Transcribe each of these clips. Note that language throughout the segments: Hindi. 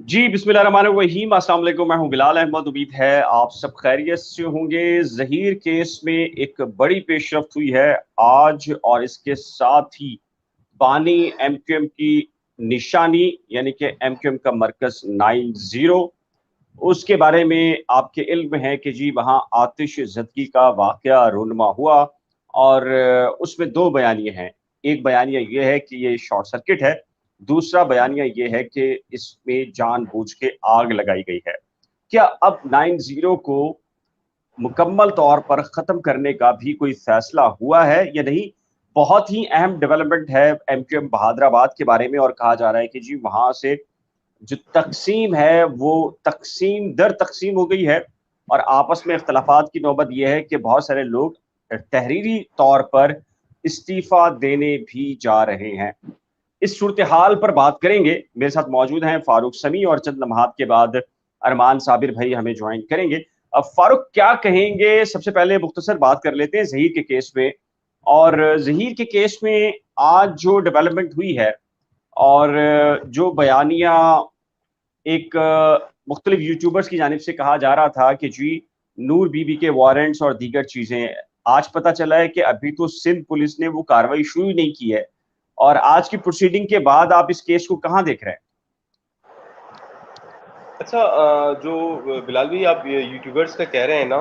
जी बिस्मिल्लाहिर्रहमानिर्रहीम, अस्सलाम वालेकुम। मैं हूं बिलाल अहमद। उम्मीद है आप सब खैरियत से होंगे। ज़हीर केस में एक बड़ी पेशरफ्त हुई है आज, और इसके साथ ही बानी एमक्यूएम की निशानी यानी कि एमक्यूएम का मरकज 90, उसके बारे में आपके इल्म है कि जी वहाँ आतिश ज़दगी का वाक़या रूनुमा हुआ, और उसमें 2 बयानिए हैं। एक बयानिया ये है कि ये शॉर्ट सर्किट है, दूसरा बयानिया ये है कि इसमें जानबूझ के आग लगाई गई है। क्या अब 90 को मुकम्मल तौर पर ख़त्म करने का भी कोई फ़ैसला हुआ है या नहीं? बहुत ही अहम डेवलपमेंट है एमक्यूएम बहादराबाद के बारे में, और कहा जा रहा है कि जी वहाँ से जो तक़सीम है वो तक़सीम दर तक़सीम हो गई है, और आपस में इख्तिलाफ़ात की नौबत ये है कि बहुत सारे लोग तहरीरी तौर पर इस्तीफ़ा देने भी जा रहे हैं। इस सूरत-ए-हाल पर बात करेंगे। मेरे साथ मौजूद हैं फ़ारूक समी, और चंद लम्हात के बाद अरमान साबिर भाई हमें जॉइन करेंगे। फ़ारूक, क्या कहेंगे? सबसे पहले मुख्तसर बात कर लेते हैं ज़हीर के केस में, और ज़हीर के केस में आज जो डेवलपमेंट हुई है, और जो बयानिया एक मुख्तलिफ यूट्यूबर्स की जानिब से कहा जा रहा था कि जी नूर बीबी के वारंट्स और दीगर चीज़ें, आज पता चला है कि अभी तो सिंध पुलिस ने वो कार्रवाई शुरू ही नहीं की है, और आज की प्रोसीडिंग के बाद आप इस केस को कहाँ देख रहे हैं? अच्छा, जो बिलाल भाई आप ये यूट्यूबर्स का कह रहे हैं ना,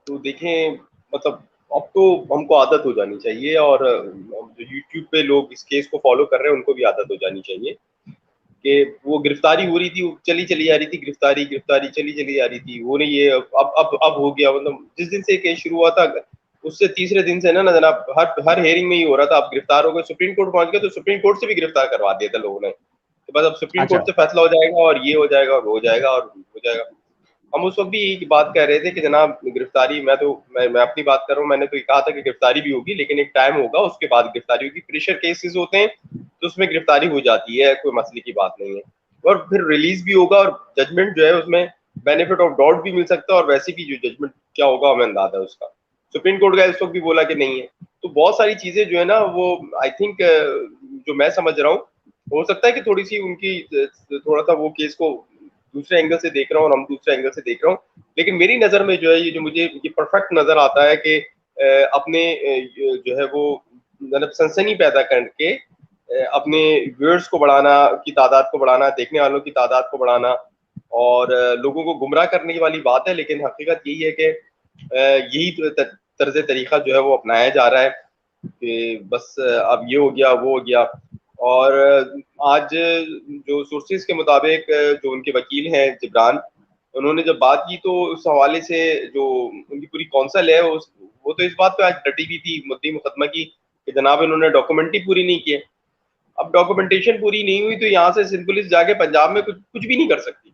तो देखें, मतलब अब तो हमको आदत हो जानी चाहिए, और जो यूट्यूब पे लोग इस केस को फॉलो कर रहे हैं उनको भी आदत हो जानी चाहिए कि वो गिरफ्तारी हो रही थी, वो चली चली आ रही थी, गिरफ्तारी गिरफ्तारी चली चली आ रही थी, वो नहीं ये अब हो गया। मतलब जिस दिन से केस शुरू हुआ था उससे तीसरे दिन से ना जनाब, हर हर हेयरिंग में ही हो रहा था, आप गिरफ्तार हो गए, सुप्रीम कोर्ट पहुंच गए, तो सुप्रीम कोर्ट से भी गिरफ्तार करवा दिया था लोगों ने कि बस अब सुप्रीम कोर्ट अच्छा। से फैसला हो जाएगा और ये हो जाएगा और वो हो जाएगा और हो जाएगा। हम उस वक्त भी यही बात कह रहे थे कि जनाब गिरफ्तारी, मैं अपनी बात कर रहा हूँ, मैंने तो ये कहा था कि गिरफ्तारी भी होगी, लेकिन एक टाइम होगा उसके बाद गिरफ्तारी होगी। प्रेशर केसेस होते हैं तो उसमें गिरफ्तारी हो जाती है, कोई मसले की बात नहीं है, और फिर रिलीज भी होगा, और जजमेंट जो है उसमें बेनिफिट ऑफ डाउट भी मिल सकता है, और वैसे भी जो जजमेंट क्या होगा हमें अंदाजा है उसका। सुप्रीम कोर्ट का इस वक्त भी बोला कि नहीं है। तो बहुत सारी चीजें जो है ना वो, आई थिंक, जो मैं समझ रहा हूँ, हो सकता है कि थोड़ी सी उनकी थोड़ा सा वो केस को दूसरे एंगल से देख रहा हूँ और हम दूसरे एंगल से देख रहा हूँ, लेकिन मेरी नज़र में जो है ये जो मुझे ये परफेक्ट नज़र आता है कि अपने जो है वो मतलब सनसनी पैदा करके अपने व्यूअर्स को बढ़ाना, की तादाद को बढ़ाना, देखने वालों की तादाद को बढ़ाना, और लोगों को गुमराह करने की वाली बात है, लेकिन हकीकत यही है कि यही तर्ज तरीका जो है वो अपनाया जा रहा है कि बस अब ये हो गया वो हो गया। और आज जो सोर्सेज के मुताबिक जो उनके वकील हैं जिब्रान, उन्होंने जब बात की तो उस हवाले से जो उनकी पूरी कौंसल है वो तो इस बात पे आज डटी हुई थी मुद्दई मुकदमा की कि जनाब इन्होंने डॉक्यूमेंट ही पूरी नहीं किए। अब डॉक्यूमेंटेशन पूरी नहीं हुई तो यहाँ से सिंध पुलिस जाके पंजाब में कुछ कुछ भी नहीं कर सकती।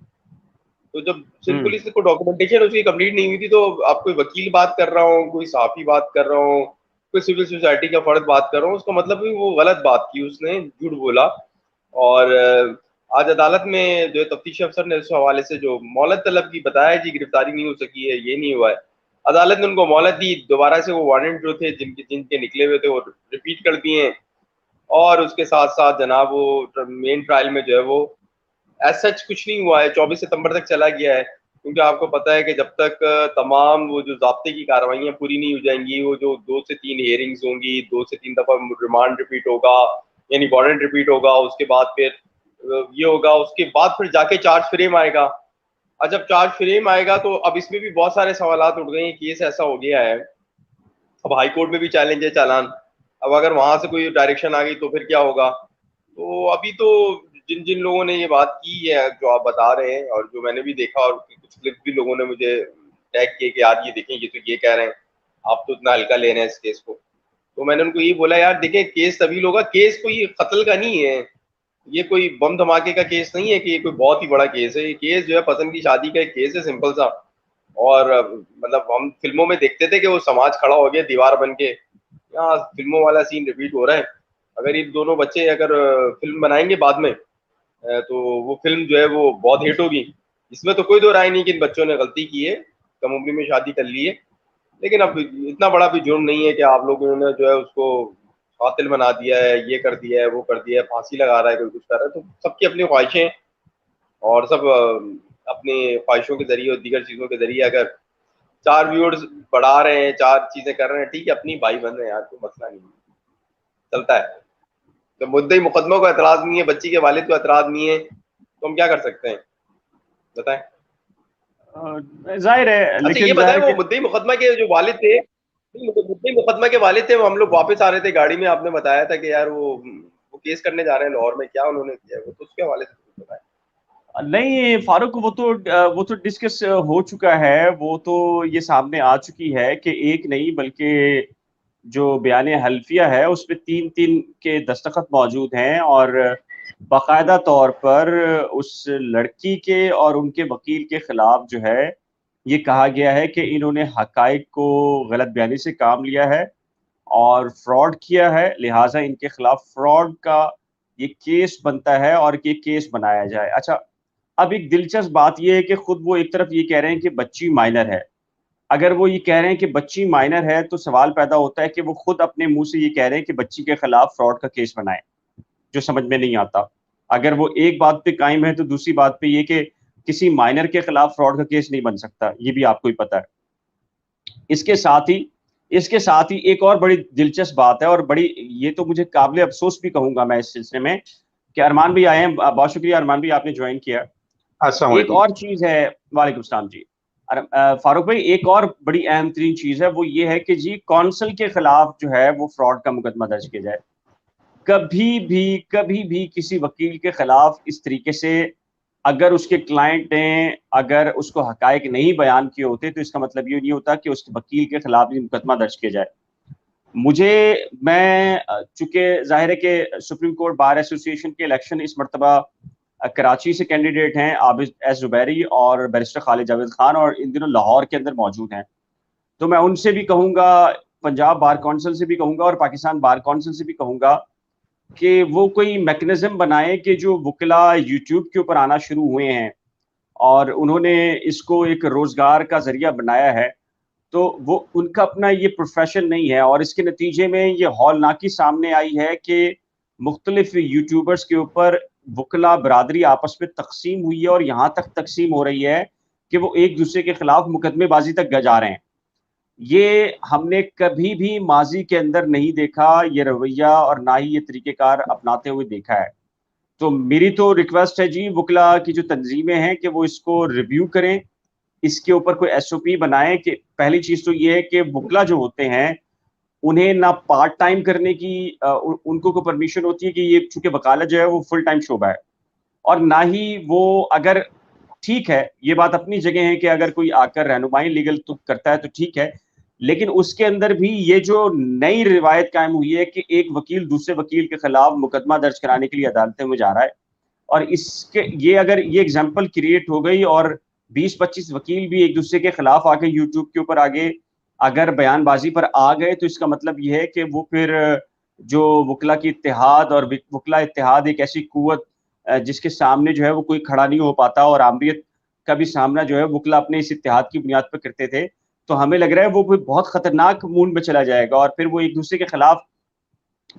तो जब सिंध हुँ। पुलिस को डॉक्यूमेंटेशन उसकी कंप्लीट नहीं हुई थी, तो आप कोई वकील बात कर रहा हूँ, कोई सहाफी बात कर रहा हूँ, कोई सिविल सोसाइटी का फर्द बात कर रहा हूँ, उसका मतलब भी वो गलत बात की, उसने झूठ बोला। और आज अदालत में जो तफ्तीशी अफसर ने उस हवाले से जो मोहलत तलब की, बताया जी गिरफ्तारी नहीं हो सकी है, ये नहीं हुआ है। अदालत ने उनको मोहलत दी, दोबारा से वो वारंट जो थे जिनके जिनके निकले हुए थे वो रिपीट कर दिए हैं, और उसके साथ साथ जनाब वो मेन ट्रायल में जो है वो एज सच कुछ नहीं हुआ है, 24 सितंबर तक चला गया है। क्योंकि आपको पता है कि जब तक तमाम वो जो ज़ाब्ते की कार्रवाइयाँ पूरी नहीं हो जाएंगी, वो जो 2 से 3 हियरिंग्स होंगी, 2 से 3 दफ़ा रिमांड रिपीट होगा, यानी वारंट रिपीट होगा, उसके बाद फिर ये होगा, उसके बाद फिर जाके चार्ज फ्रेम आएगा। और जब चार्ज फ्रेम आएगा तो अब इसमें भी बहुत सारे सवालात उठ गए हैं, केस ऐसा हो गया है, अब हाई कोर्ट में भी चैलेंज है चालान, अब अगर वहां से कोई डायरेक्शन आ गई तो फिर क्या होगा। तो अभी तो जिन जिन लोगों ने ये बात की है जो आप बता रहे हैं, और जो मैंने भी देखा, और कुछ क्लिप भी लोगों ने मुझे टैग किए कि यार ये देखें, ये तो ये कह रहे हैं, आप तो इतना हल्का ले रहे हैं इस केस को। तो मैंने उनको ये बोला, यार देखें, केस तभी लोगा, केस कोई कत्ल का नहीं है, ये कोई बम धमाके का केस नहीं है कि ये कोई बहुत ही बड़ा केस है। ये केस जो है पसंद की शादी का एक केस है, सिंपल सा। और मतलब हम फिल्मों में देखते थे कि वो समाज खड़ा हो गया दीवार बन के, यहाँ फिल्मों वाला सीन रिपीट हो रहा है। अगर ये दोनों बच्चे अगर फिल्म बनाएंगे बाद में, तो वो फिल्म जो है वो बहुत हिट होगी। इसमें तो कोई दो राय नहीं कि इन बच्चों ने गलती की है, कम उम्र में शादी कर ली है, लेकिन अब इतना बड़ा भी जुर्म नहीं है कि आप लोगों ने जो है उसको कातिल बना दिया है, ये कर दिया है, वो कर दिया है, फांसी लगा रहा है, कोई कुछ कर रहा है, तो सबकी अपनी ख्वाहिशें हैं। और सब अपने ख्वाहिशों के जरिए और दीगर चीज़ों के जरिए अगर 4 व्यूअर्स बढ़ा रहे हैं, 4 चीज़ें कर रहे हैं, ठीक है, अपनी भाई बहन है यार, कोई मसला नहीं है, चलता है। तो मुद्दई मुकदमा को एतराज़ नहीं है, बच्ची के वालिद को एतराज़ नहीं है, तो हम क्या कर सकते हैं, बताएं। जाहिर है, अच्छा ये लेकिन बताएं, जाहिर है वो कि मुद्दई मुकदमा के जो वालिद थे, मुद्दई मुकदमा के वालिद थे, वो हम लोग वापस आ रहे थे गाड़ी में, आपने बताया था कि यार वो केस करने जा रहे हैं लाहौर में, क्या उन्होंने किया, वो तो उसके हवाले से बताएं। नहीं फारूक, वो तो डिस्कस हो चुका है, वो तो ये सामने आ चुकी है कि एक नहीं बल्कि जो बयान हल्फिया है उसमें 3-3 के दस्तखत मौजूद हैं, और बाकायदा तौर पर उस लड़की के और उनके वकील के खिलाफ जो है ये कहा गया है कि इन्होंने हकाइक को गलत बयानी से काम लिया है और फ्रॉड किया है, लिहाजा इनके खिलाफ फ्रॉड का ये केस बनता है और ये केस बनाया जाए। अच्छा, अब एक दिलचस्प बात यह है कि खुद वो एक तरफ ये कह रहे हैं कि बच्ची माइनर है। अगर वो ये कह रहे हैं कि बच्ची माइनर है तो सवाल पैदा होता है कि वो खुद अपने मुंह से ये कह रहे हैं कि बच्ची के खिलाफ फ्रॉड का केस बनाए, जो समझ में नहीं आता। अगर वो एक बात पे कायम है तो दूसरी बात पे ये कि किसी माइनर के खिलाफ फ्रॉड का केस नहीं बन सकता, ये भी आपको ही पता है। इसके साथ ही इसके साथ ही एक और बड़ी दिलचस्प बात है, और बड़ी, ये तो मुझे काबिल अफसोस भी कहूंगा मैं इस सिलसिले में, कि अरमान भी आए हैं। बहुत शुक्रिया अरमान भी, आपने ज्वाइन किया। अस्सलाम एक वालेकुम। और चीज है, वालेकुम सलाम जी। फारूक भाई, एक और बड़ी अहम तरीन चीज है, वो ये है कि जी कौंसल के खिलाफ जो है वो फ्रॉड का मुकदमा दर्ज किया जाए। कभी भी किसी वकील के खिलाफ इस तरीके से, अगर उसके क्लाइंट ने अगर उसको हकायक नहीं बयान किए होते तो इसका मतलब ये नहीं होता कि उसके वकील के खिलाफ भी मुकदमा दर्ज किया जाए। मुझे मैं चूंकि जाहिर है कि सुप्रीम कोर्ट बार एसोसिएशन के इलेक्शन इस मरतबा कराची से कैंडिडेट हैं आबिद एस जुबैरी और बैरिस्टर खालिद जावेद खान, और इन दिनों लाहौर के अंदर मौजूद हैं। तो मैं उनसे भी कहूंगा, पंजाब बार काउंसिल से भी कहूंगा और पाकिस्तान बार काउंसिल से भी कहूंगा कि वो कोई मैकेनिज्म बनाए कि जो वकला यूट्यूब के ऊपर आना शुरू हुए हैं और उन्होंने इसको एक रोजगार का जरिया बनाया है, तो वो उनका अपना ये प्रोफेशन नहीं है, और इसके नतीजे में ये हौलनाकी सामने आई है कि मुख्तलिफ यूट्यूबर्स के ऊपर वकला बरादरी आपस में तकसीम हुई है, और यहाँ तक तकसीम हो रही है कि वो एक दूसरे के खिलाफ मुकदमेबाजी तक जा रहे हैं। ये हमने कभी भी माजी के अंदर नहीं देखा ये रवैया, और ना ही ये तरीकेकार अपनाते हुए देखा है। तो मेरी तो रिक्वेस्ट है जी, वकला की जो तंजीमें हैं कि वो इसको रिव्यू करें, इसके ऊपर कोई एसओपी बनाएं। कि पहली चीज तो ये है कि वकला जो होते हैं उन्हें ना पार्ट टाइम करने की उनको को परमिशन होती है कि ये चूंकि वकालत जो है वो फुल टाइम शोबा है, और ना ही वो, अगर ठीक है ये बात अपनी जगह है कि अगर कोई आकर रहनुमाई लीगल तो करता है तो ठीक है, लेकिन उसके अंदर भी ये जो नई रिवायत कायम हुई है कि एक वकील दूसरे वकील के खिलाफ मुकदमा दर्ज कराने के लिए अदालतें में जा रहा है, और इसके ये अगर ये एग्जाम्पल क्रिएट हो गई और 20-25 वकील भी एक दूसरे के खिलाफ आके यूट्यूब के ऊपर आगे अगर बयानबाजी पर आ गए, तो इसका मतलब ये है कि वो फिर जो वकला की इत्तेहाद, और वकला इत्तेहाद एक ऐसी कुव्वत जिसके सामने जो है वो कोई खड़ा नहीं हो पाता, और आमरीत का भी सामना जो है वकला अपने इस इत्तेहाद की बुनियाद पर करते थे। तो हमें लग रहा है वो बहुत खतरनाक मूड में चला जाएगा, और फिर वो एक दूसरे के खिलाफ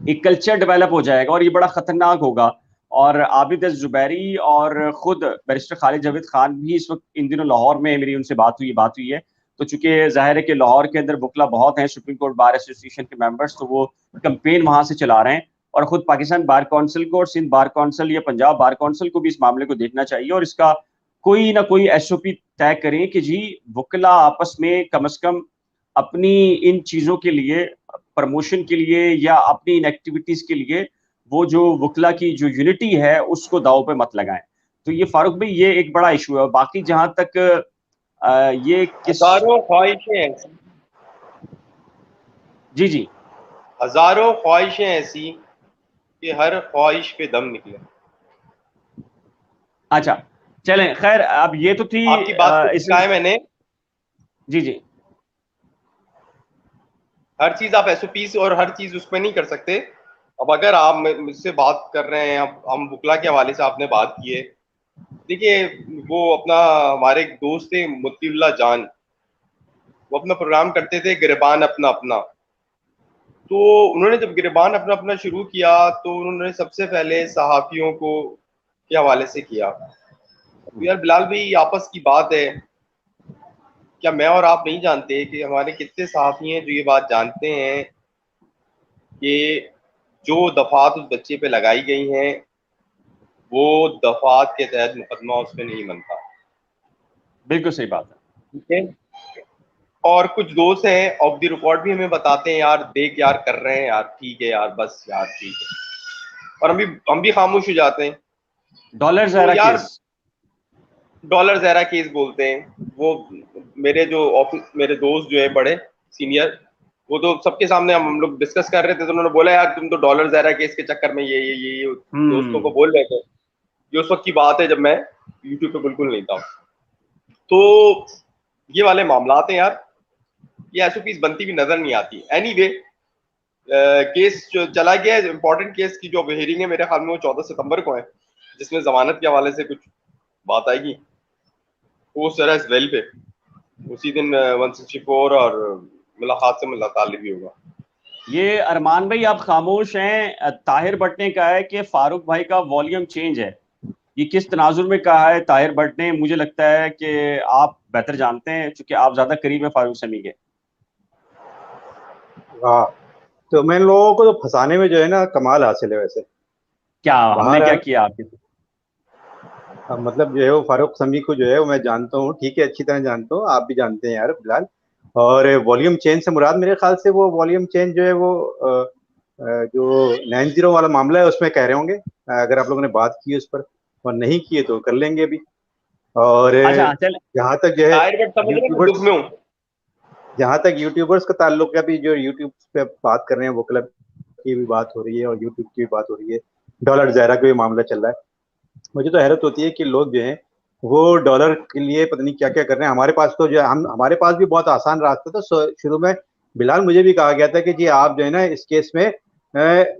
एक कल्चर डेवलप हो जाएगा, और ये बड़ा खतरनाक होगा। और आबिद जुबैरी और खुद बैरिस्टर खालिद जावेद खान भी इस वक्त इन दिनों लाहौर में, मेरी उनसे बात हुई है। तो चूंकि जाहिर है कि लाहौर के अंदर वकला बहुत हैं, सुप्रीम कोर्ट बार एसोसिएशन के मेंबर्स, तो वो कंपेन वहां से चला रहे हैं, और खुद पाकिस्तान बार काउंसिल को और सिंध बार काउंसिल या पंजाब बार काउंसिल को भी इस मामले को देखना चाहिए, और इसका कोई ना कोई एसओपी तय करें कि जी वकला आपस में कम से कम अपनी इन चीजों के लिए, प्रमोशन के लिए या अपनी इन एक्टिविटीज के लिए, वो जो वकला की जो यूनिटी है उसको दाव पे मत लगाएं। तो ये फारूक भाई, ये एक बड़ा इशू है। और बाकी जहां तक ये किस, हजारों ख्वाहिशें ऐसी, जी जी, हजारों ख्वाहिशें ऐसी कि हर ख्वाहिश पे दम निकले। अच्छा, चलें, खैर अब ये तो थी आपकी बात को इस, लिखा है मैंने, जी जी, हर चीज आप एसओपीस और हर चीज उसमें नहीं कर सकते। अब अगर आप मुझसे बात कर रहे हैं, अब हम बुकला के हवाले से आपने बात की है, देखिए, वो अपना हमारे एक दोस्त थे मुतीउल्लाह जान, वो अपना प्रोग्राम करते थे गिरबान अपना अपना। तो उन्होंने जब गिरबान अपना अपना शुरू किया तो उन्होंने सबसे पहले सहाफियों को के हवाले से किया। तो यार बिलाल भाई, आपस की बात है, क्या मैं और आप नहीं जानते कि हमारे कितने सहाफ़ी हैं जो ये बात जानते हैं कि जो दफात उस बच्चे पे लगाई गई हैं वो दफात के तहत मुकदमा उस पर नहीं बनता। बिल्कुल सही बात है। ठीक है। और कुछ दोस्त हैं ऑफ द रिकॉर्ड भी हमें बताते हैं, यार देख यार कर रहे हैं यार, ठीक है यार, बस यार ठीक है, और हम भी खामोश हो जाते हैं। डॉलर तो ज़ारा यार केस। डॉलर जहरा केस बोलते हैं वो। मेरे जो ऑफिस, मेरे दोस्त जो है बड़े सीनियर, वो तो सबके सामने हम लोग डिस्कस कर रहे थे, तो उन्होंने बोला यार तुम तो डॉलर जहरा केस के चक्कर में ये दोस्तों को हम्म। बोल रहे थे। ये उस वक्त की बात है जब मैं यूट्यूब पे बिल्कुल नहीं था। तो ये वाले मामलात हैं यार, ये एसओपीस बनती भी नजर नहीं आती। एनीवे, केस जो चला गया है, इंपॉर्टेंट केस की जो हियरिंग है मेरे ख्याल में वो 14 सितंबर को है, जिसमें जमानत के हवाले से कुछ बात आएगी। वो सर एज वेल पे उसी दिन 164 और मुलाकात से मुलाकात भी होगा। ये अरमान भाई आप खामोश हैं, ताहिर भट्ट ने कहा है कि फारूक भाई का वॉल्यूम चेंज है। ये किस तनाजुर में कहा है ताहिर भट्ट ने? मुझे लगता है कि आप बेहतर जानते हैं क्योंकि आप ज्यादा करीब है फारूक समी के। हाँ, तो मैं इन लोगों को तो फंसाने में जो है ना कमाल हासिल है वैसे। क्या हमने क्या बहरहाल किया आपके साथ? अब मतलब जो है वो फारूक समी को जो है वो मैं जानता हूँ, ठीक है, अच्छी तरह जानता हूँ, आप भी जानते हैं यार बिलाल। और वॉल्यूम चेंज से मुराद मेरे ख्याल से वो वॉल्यूम चेंज जो है वो जो 90 वाला मामला है उसमें कह रहे होंगे। अगर आप लोगों ने बात की उस पर और नहीं की है तो कर लेंगे अभी। और अच्छा चल। जहाँ तक जो है टायर बट समझ रहे हैं, मैं दुख यूट्यूबर्स में हूँ। जहाँ तक यूट्यूबर्स का ताल्लुक है, अभी जो यूट्यूब पे बात कर रहे हैं वो क्लब की भी बात हो रही है और यूट्यूब की भी बात हो रही है, डॉलर ज़ायरा का भी मामला चल रहा है। मुझे तो हैरत होती है कि लोग जो हैं वो डॉलर के लिए पता नहीं क्या क्या कर रहे हैं। हमारे पास तो जो है, हम हमारे पास भी बहुत आसान रास्ता था। शुरू में बिलाल मुझे भी कहा गया था कि जी आप जो है ना इस केस में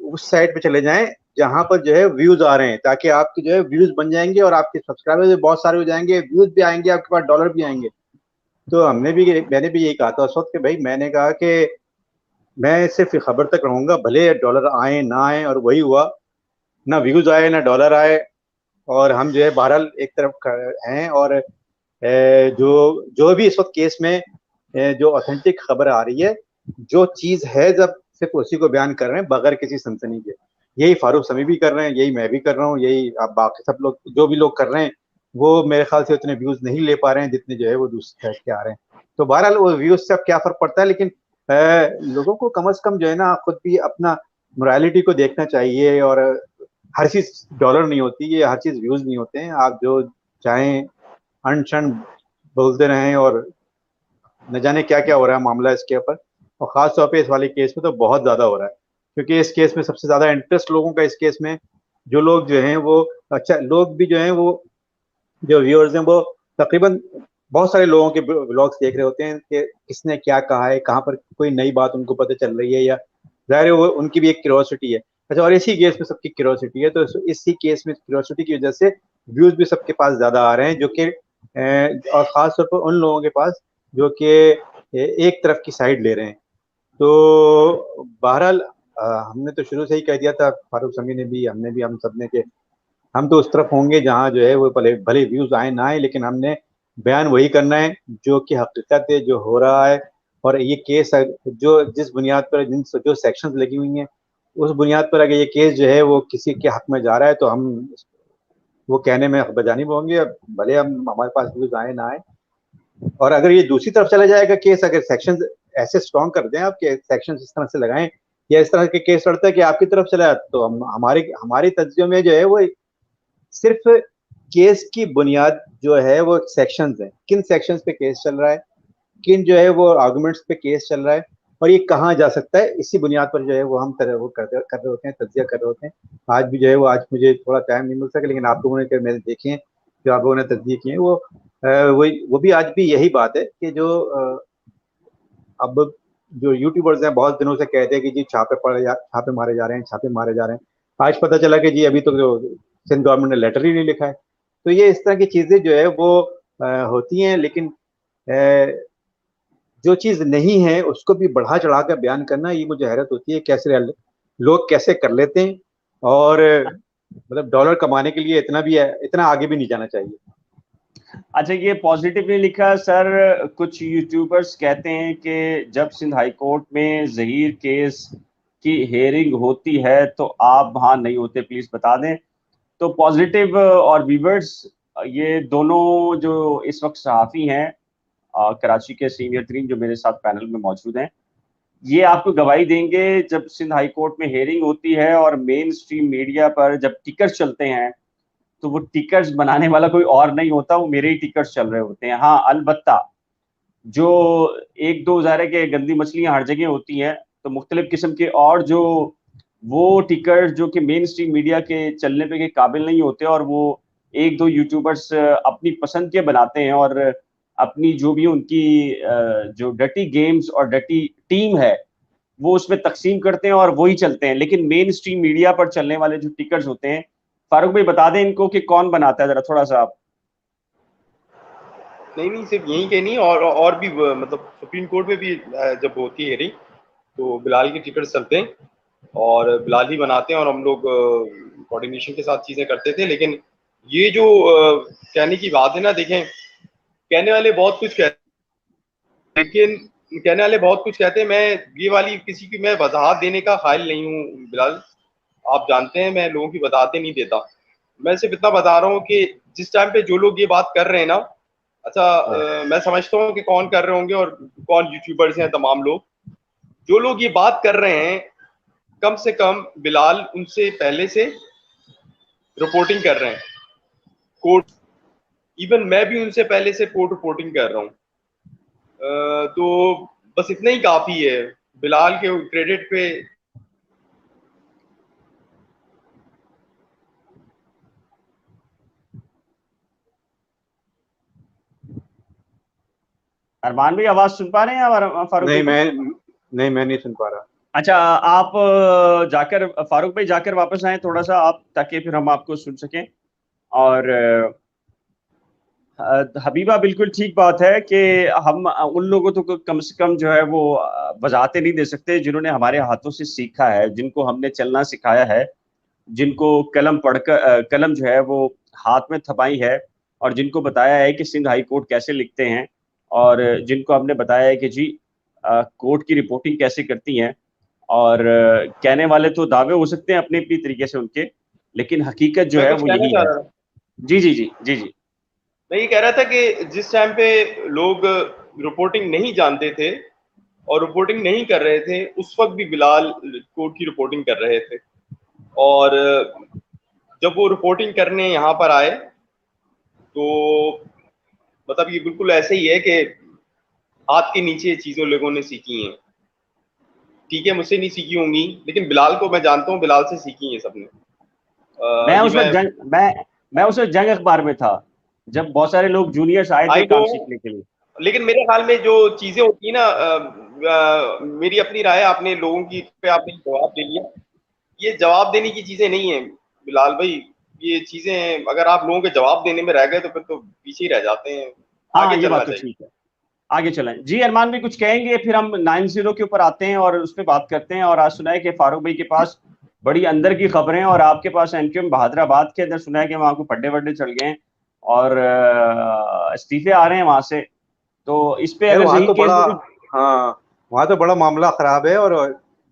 उस साइट पे चले जाएं जहां पर जो है व्यूज आ रहे हैं, ताकि आपके जो है व्यूज बन जाएंगे और आपके सब्सक्राइबर्स भी बहुत सारे हो जाएंगे, व्यूज भी आएंगे, आपके पास डॉलर भी आएंगे। तो मैंने भी यही कहा था उस वक्त कि भाई, मैंने कहा कि मैं सिर्फ खबर तक रहूंगा, भले डॉलर आए ना आए, और वही हुआ। ना व्यूज आए ना डॉलर आए, और हम जो है बहरहाल एक तरफ हैं। और जो जो भी इस वक्त केस में जो ऑथेंटिक खबर आ रही है, जो चीज है, जब सिर्फ उसी को बयान कर रहे हैं बगैर किसी सनसनी के। यही फारूक समी भी कर रहे हैं, यही मैं भी कर रहा हूँ, यही आप बाकी सब लोग जो भी लोग कर रहे हैं, वो मेरे ख्याल से उतने व्यूज नहीं ले पा रहे हैं जितने जो है वो दूसरे साइड के आ रहे हैं। तो बहरहाल वो व्यूज से अब क्या फर्क पड़ता है, लेकिन लोगों को कम से कम जो है ना खुद भी अपना मोरालिटी को देखना चाहिए। और हर चीज डॉलर नहीं होती, ये हर चीज व्यूज नहीं होते हैं। आप जो चाहें अनशन बोलते रहें, और न जाने क्या क्या हो रहा है मामला इसके ऊपर। और खास तौर पे इस वाले केस में तो बहुत ज्यादा हो रहा है, क्योंकि इस केस में सबसे ज्यादा इंटरेस्ट लोगों का इस केस में, जो लोग जो हैं वो, अच्छा लोग भी जो हैं वो, जो व्यूअर्स हैं वो तकरीबन बहुत सारे लोगों के ब्लॉग्स देख रहे होते हैं कि किसने क्या कहा है, कहाँ पर कोई नई बात उनको पता चल रही है, या जाहिर है वो उनकी भी एक क्यूरियोसिटी है। अच्छा, और इसी केस में सबकी क्यूरियोसिटी है, तो इसी केस में क्यूरियोसिटी की वजह से व्यूज भी सबके पास ज्यादा आ रहे हैं, जो कि और खास तौर पर उन लोगों के पास जो कि एक तरफ की साइड ले रहे हैं। तो बहरहाल हमने तो शुरू से ही कह दिया था, फारूक समी ने भी, हमने भी, हम सब ने, कि हम तो उस तरफ होंगे जहाँ जो है वो भले भले व्यूज आए ना आए, लेकिन हमने बयान वही करना है जो कि हकीकत है, जो हो रहा है। और ये केस जो जिस बुनियाद पर जो सेक्शंस लगी हुई हैं, उस बुनियाद पर अगर ये केस जो है वो किसी के हक में जा रहा है, तो हम वो कहने में बजानी होंगे, भले हम हमारे पास व्यूज आए ना आए। और अगर ये दूसरी तरफ चला जाएगा केस, अगर सेक्शन ऐसे स्ट्रॉन्ग कर दें आप कि सेक्शन इस तरह से लगाएं, या इस तरह के केस लड़ता है कि आपकी तरफ चला जाए, तो हम हमारे हमारी तज्जियों में जो है वो सिर्फ केस की बुनियाद जो है वो सेक्शंस हैं, किन सेक्शंस पे केस चल रहा है, किन जो है वो आर्गुमेंट्स पे केस चल रहा है, और ये कहाँ जा सकता है, इसी बुनियाद पर जो है वो हम वो कर रहे होते हैं, तज्जिया कर रहे होते हैं। आज भी जो है वो, आज मुझे थोड़ा टाइम नहीं मिल सका, लेकिन आप लोगों ने मैंने देखे हैं, जो आप लोगों ने तज्जिए किए हैं, वो भी आज भी यही बात है कि जो अब जो यूट्यूबर्स हैं बहुत दिनों से कहते हैं कि जी छापे मारे जा रहे हैं, छापे मारे जा रहे हैं। आज पता चला कि जी अभी तो जो सिंध गवर्नमेंट ने लेटर ही नहीं लिखा है। तो ये इस तरह की चीजें जो है वो होती हैं, लेकिन जो चीज नहीं है उसको भी बढ़ा चढ़ा कर बयान करना, ये मुझे हैरत होती है कैसे लोग कैसे कर लेते हैं। और मतलब डॉलर कमाने के लिए इतना आगे भी नहीं जाना चाहिए। अच्छा, ये पॉजिटिवली लिखा सर। कुछ यूट्यूबर्स कहते हैं कि जब सिंध हाई कोर्ट में ज़हीर केस की हेयरिंग होती है तो आप वहाँ नहीं होते, प्लीज बता दें। तो पॉजिटिव और व्यूवर्स, ये दोनों जो इस वक्त सहाफ़ी हैं कराची के सीनियर तरीन जो मेरे साथ पैनल में मौजूद हैं, ये आपको गवाही देंगे जब सिंध हाई कोर्ट में हेयरिंग होती है और मेन स्ट्रीम मीडिया पर जब टिकट्स चलते हैं तो वो टिकट्स बनाने वाला कोई और नहीं होता, वो मेरे ही टिकट्स चल रहे होते हैं। हाँ, अलबत्ता जो एक दो ज़ाहिर है कि गंदी मछलियाँ हर जगह होती हैं, तो मुख्तलिफ किस्म के और जो वो टिकट जो कि मेन स्ट्रीम मीडिया के चलने पे के काबिल नहीं होते और वो एक दो यूट्यूबर्स अपनी पसंद के बनाते हैं और अपनी जो भी उनकी जो डटी गेम्स और डटी टीम है वो उसमें तकसीम करते हैं और वही चलते हैं। लेकिन मेन स्ट्रीम मीडिया पर चलने वाले जो टिकट्स होते हैं, फारूक भाई बता दें इनको कि कौन बनाता है, जरा थोड़ा सा आप। नहीं, सिर्फ यहीं के नहीं, और भी मतलब सुप्रीम कोर्ट में भी जब होती है हेयरिंग तो बिलाल के टिकट चलते हैं और बिलाल ही बनाते हैं और हम लोग कोऑर्डिनेशन के साथ चीजें करते थे। लेकिन ये जो कहने की बात है ना, देखें, कहने वाले बहुत कुछ कहते हैं, लेकिन कहने वाले बहुत कुछ कहते हैं। मैं ये वाली किसी की मैं वजाहत देने का कायल नहीं हूँ बिलाल, आप जानते हैं मैं लोगों की वजाहतें नहीं देता। मैं सिर्फ इतना बता रहा हूँ कि जिस टाइम पे जो लोग ये बात कर रहे हैं ना, अच्छा मैं समझता हूँ कि कौन कर रहे होंगे और कौन यूट्यूबर्स हैं, तमाम लोग जो लोग ये बात कर रहे हैं, कम से कम बिलाल उनसे पहले से रिपोर्टिंग कर रहे हैं कोर्ट। इवन मैं भी उनसे पहले से कोर्ट रिपोर्टिंग कर रहा हूँ। तो बस इतना ही काफी है बिलाल के क्रेडिट पे। अरमान भाई आवाज सुन पा रहे हैं फारूक नहीं, भाई? मैं नहीं सुन पा रहा। अच्छा, आप जाकर फारूक भाई जाकर वापस आए थोड़ा सा आप, ताकि फिर हम आपको सुन सकें। और हबीबा, बिल्कुल ठीक बात है कि हम उन लोगों तो कम से कम जो है वो वजाहतें नहीं दे सकते जिन्होंने हमारे हाथों से सीखा है, जिनको हमने चलना सिखाया है, जिनको कलम पढ़कर कलम जो है वो हाथ में थमाई है, और जिनको बताया है कि सिंध हाई कोर्ट कैसे लिखते हैं, और जिनको हमने बताया है कि जी कोर्ट की रिपोर्टिंग कैसे करती हैं। और कहने वाले तो दावे हो सकते हैं अपने अपनी तरीके से उनके, लेकिन हकीकत जो मैं है कुछ वो कहना यही चाह है। रहा था। जी जी जी जी जी। मैं ये कह रहा था कि जिस टाइम पे लोग रिपोर्टिंग नहीं जानते थे और रिपोर्टिंग नहीं कर रहे थे, उस वक्त भी बिलाल कोर्ट की रिपोर्टिंग कर रहे थे। और जब वो रिपोर्टिंग करने यहाँ पर आए तो मतलब ये बिल्कुल ऐसे ही है कि हाथ के नीचे चीजों लोगों ने सीखी हैं। ठीक है, मुझसे नहीं सीखी होंगी, लेकिन बिलाल को मैं जानता हूँ, बिलाल से सीखी है सबने। मैं ये उस वक्त मैं मैं उस वक्त जंग अखबार में था जब बहुत सारे लोग जूनियर्स आए थे आई नो, काम सीखने के लिए। लेकिन मेरे ख्याल में जो चीजें होती है ना, मेरी अपनी राय, आपने लोगों की पे आपने जवाब दे लिया। ये जवाब देने की चीजें नहीं है बिलाल भाई। ये चीजें अगर आप लोगों के जवाब देने में रह गए तो फिर तो पीछे ही रह जाते हैं। हाँ, आगे ये चलना बात तो चाहिए। ठीक है। आगे चलें जी। अरमान भी कुछ कहेंगे, फिर हम 9-0 के ऊपर आते हैं और उस पर बात करते हैं। और आज सुना है कि फारूक भाई के पास बड़ी अंदर की खबरें, और आपके पास एमक्यूएम बहादुराबाद के अंदर सुना है कि वहां को पड्डे वड्डे चल गए हैं और इस्तीफे आ रहे हैं वहां से। तो इस पे यार अगर वहाँ सही तो केस बड़ा, में कुछ। हाँ, वहाँ तो बड़ा मामला खराब है। और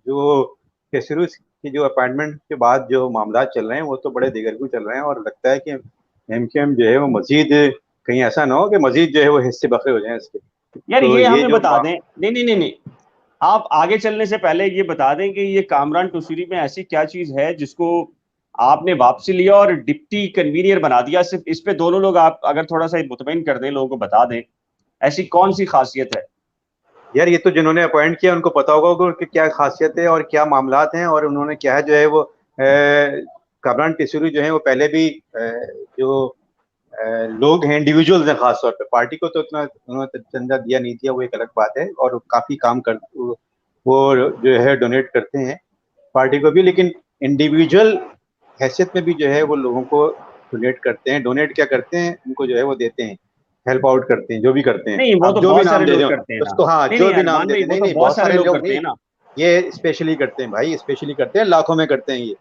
जो केसरी की जो अपॉइंटमेंट के बाद जो मामला चल रहे हैं वो तो बड़े दिगरगू चल रहे हैं। और लगता है कि एमकेएम जो है वो मजीद, कहीं ऐसा ना हो कि मजीद जो है वो हिस्से बखे हो जाए इसके। यार तो ये ये हमें जो बता दें, नहीं नहीं नहीं नहीं, आप आगे चलने से पहले ये बता दें कि ये कामरान टूसरी में ऐसी क्या चीज है जिसको आपने वापसी लिया और डिप्टी कन्वीनियर बना दिया। सिर्फ इस पे दोनों लोग आप अगर थोड़ा सा मुतमईन कर दें, लोगों को बता दें ऐसी कौन सी खासियत है। यार, ये तो जिन्होंने अपॉइंट किया उनको पता होगा कि उनकी क्या खासियत है और क्या मामलात हैं। और उन्होंने क्या है जो है वो कामरान टिसरी जो है वो पहले भी जो लोग हैं, इंडिविजुअल्स हैं, खासतौर पे पार्टी को तो इतना उन्होंने चंदा दिया नहीं दिया वो एक अलग बात है। और काफी काम कर वो जो है डोनेट करते हैं पार्टी को भी। लेकिन इंडिविजुअल हैसियत में भी जो है वो लोगों को डोनेट करते हैं। डोनेट क्या करते हैं, उनको जो है वो देते हैं, हेल्प आउट करते हैं, जो भी करते हैं। नहीं, वो आप तो जो भी बहुत नाम सारे दे लोग दो करते हैं ना। उसको, हाँ, नहीं जो नहीं भी नाम अरमान दे भाई, दें। वो नहीं तो नहीं, बहुत बहुत सारे सारे लोग लोग करते नहीं, हैं ना। ये स्पेशली करते हैं भाई, स्पेशली करते हैं, लाखों में करते हैं ये।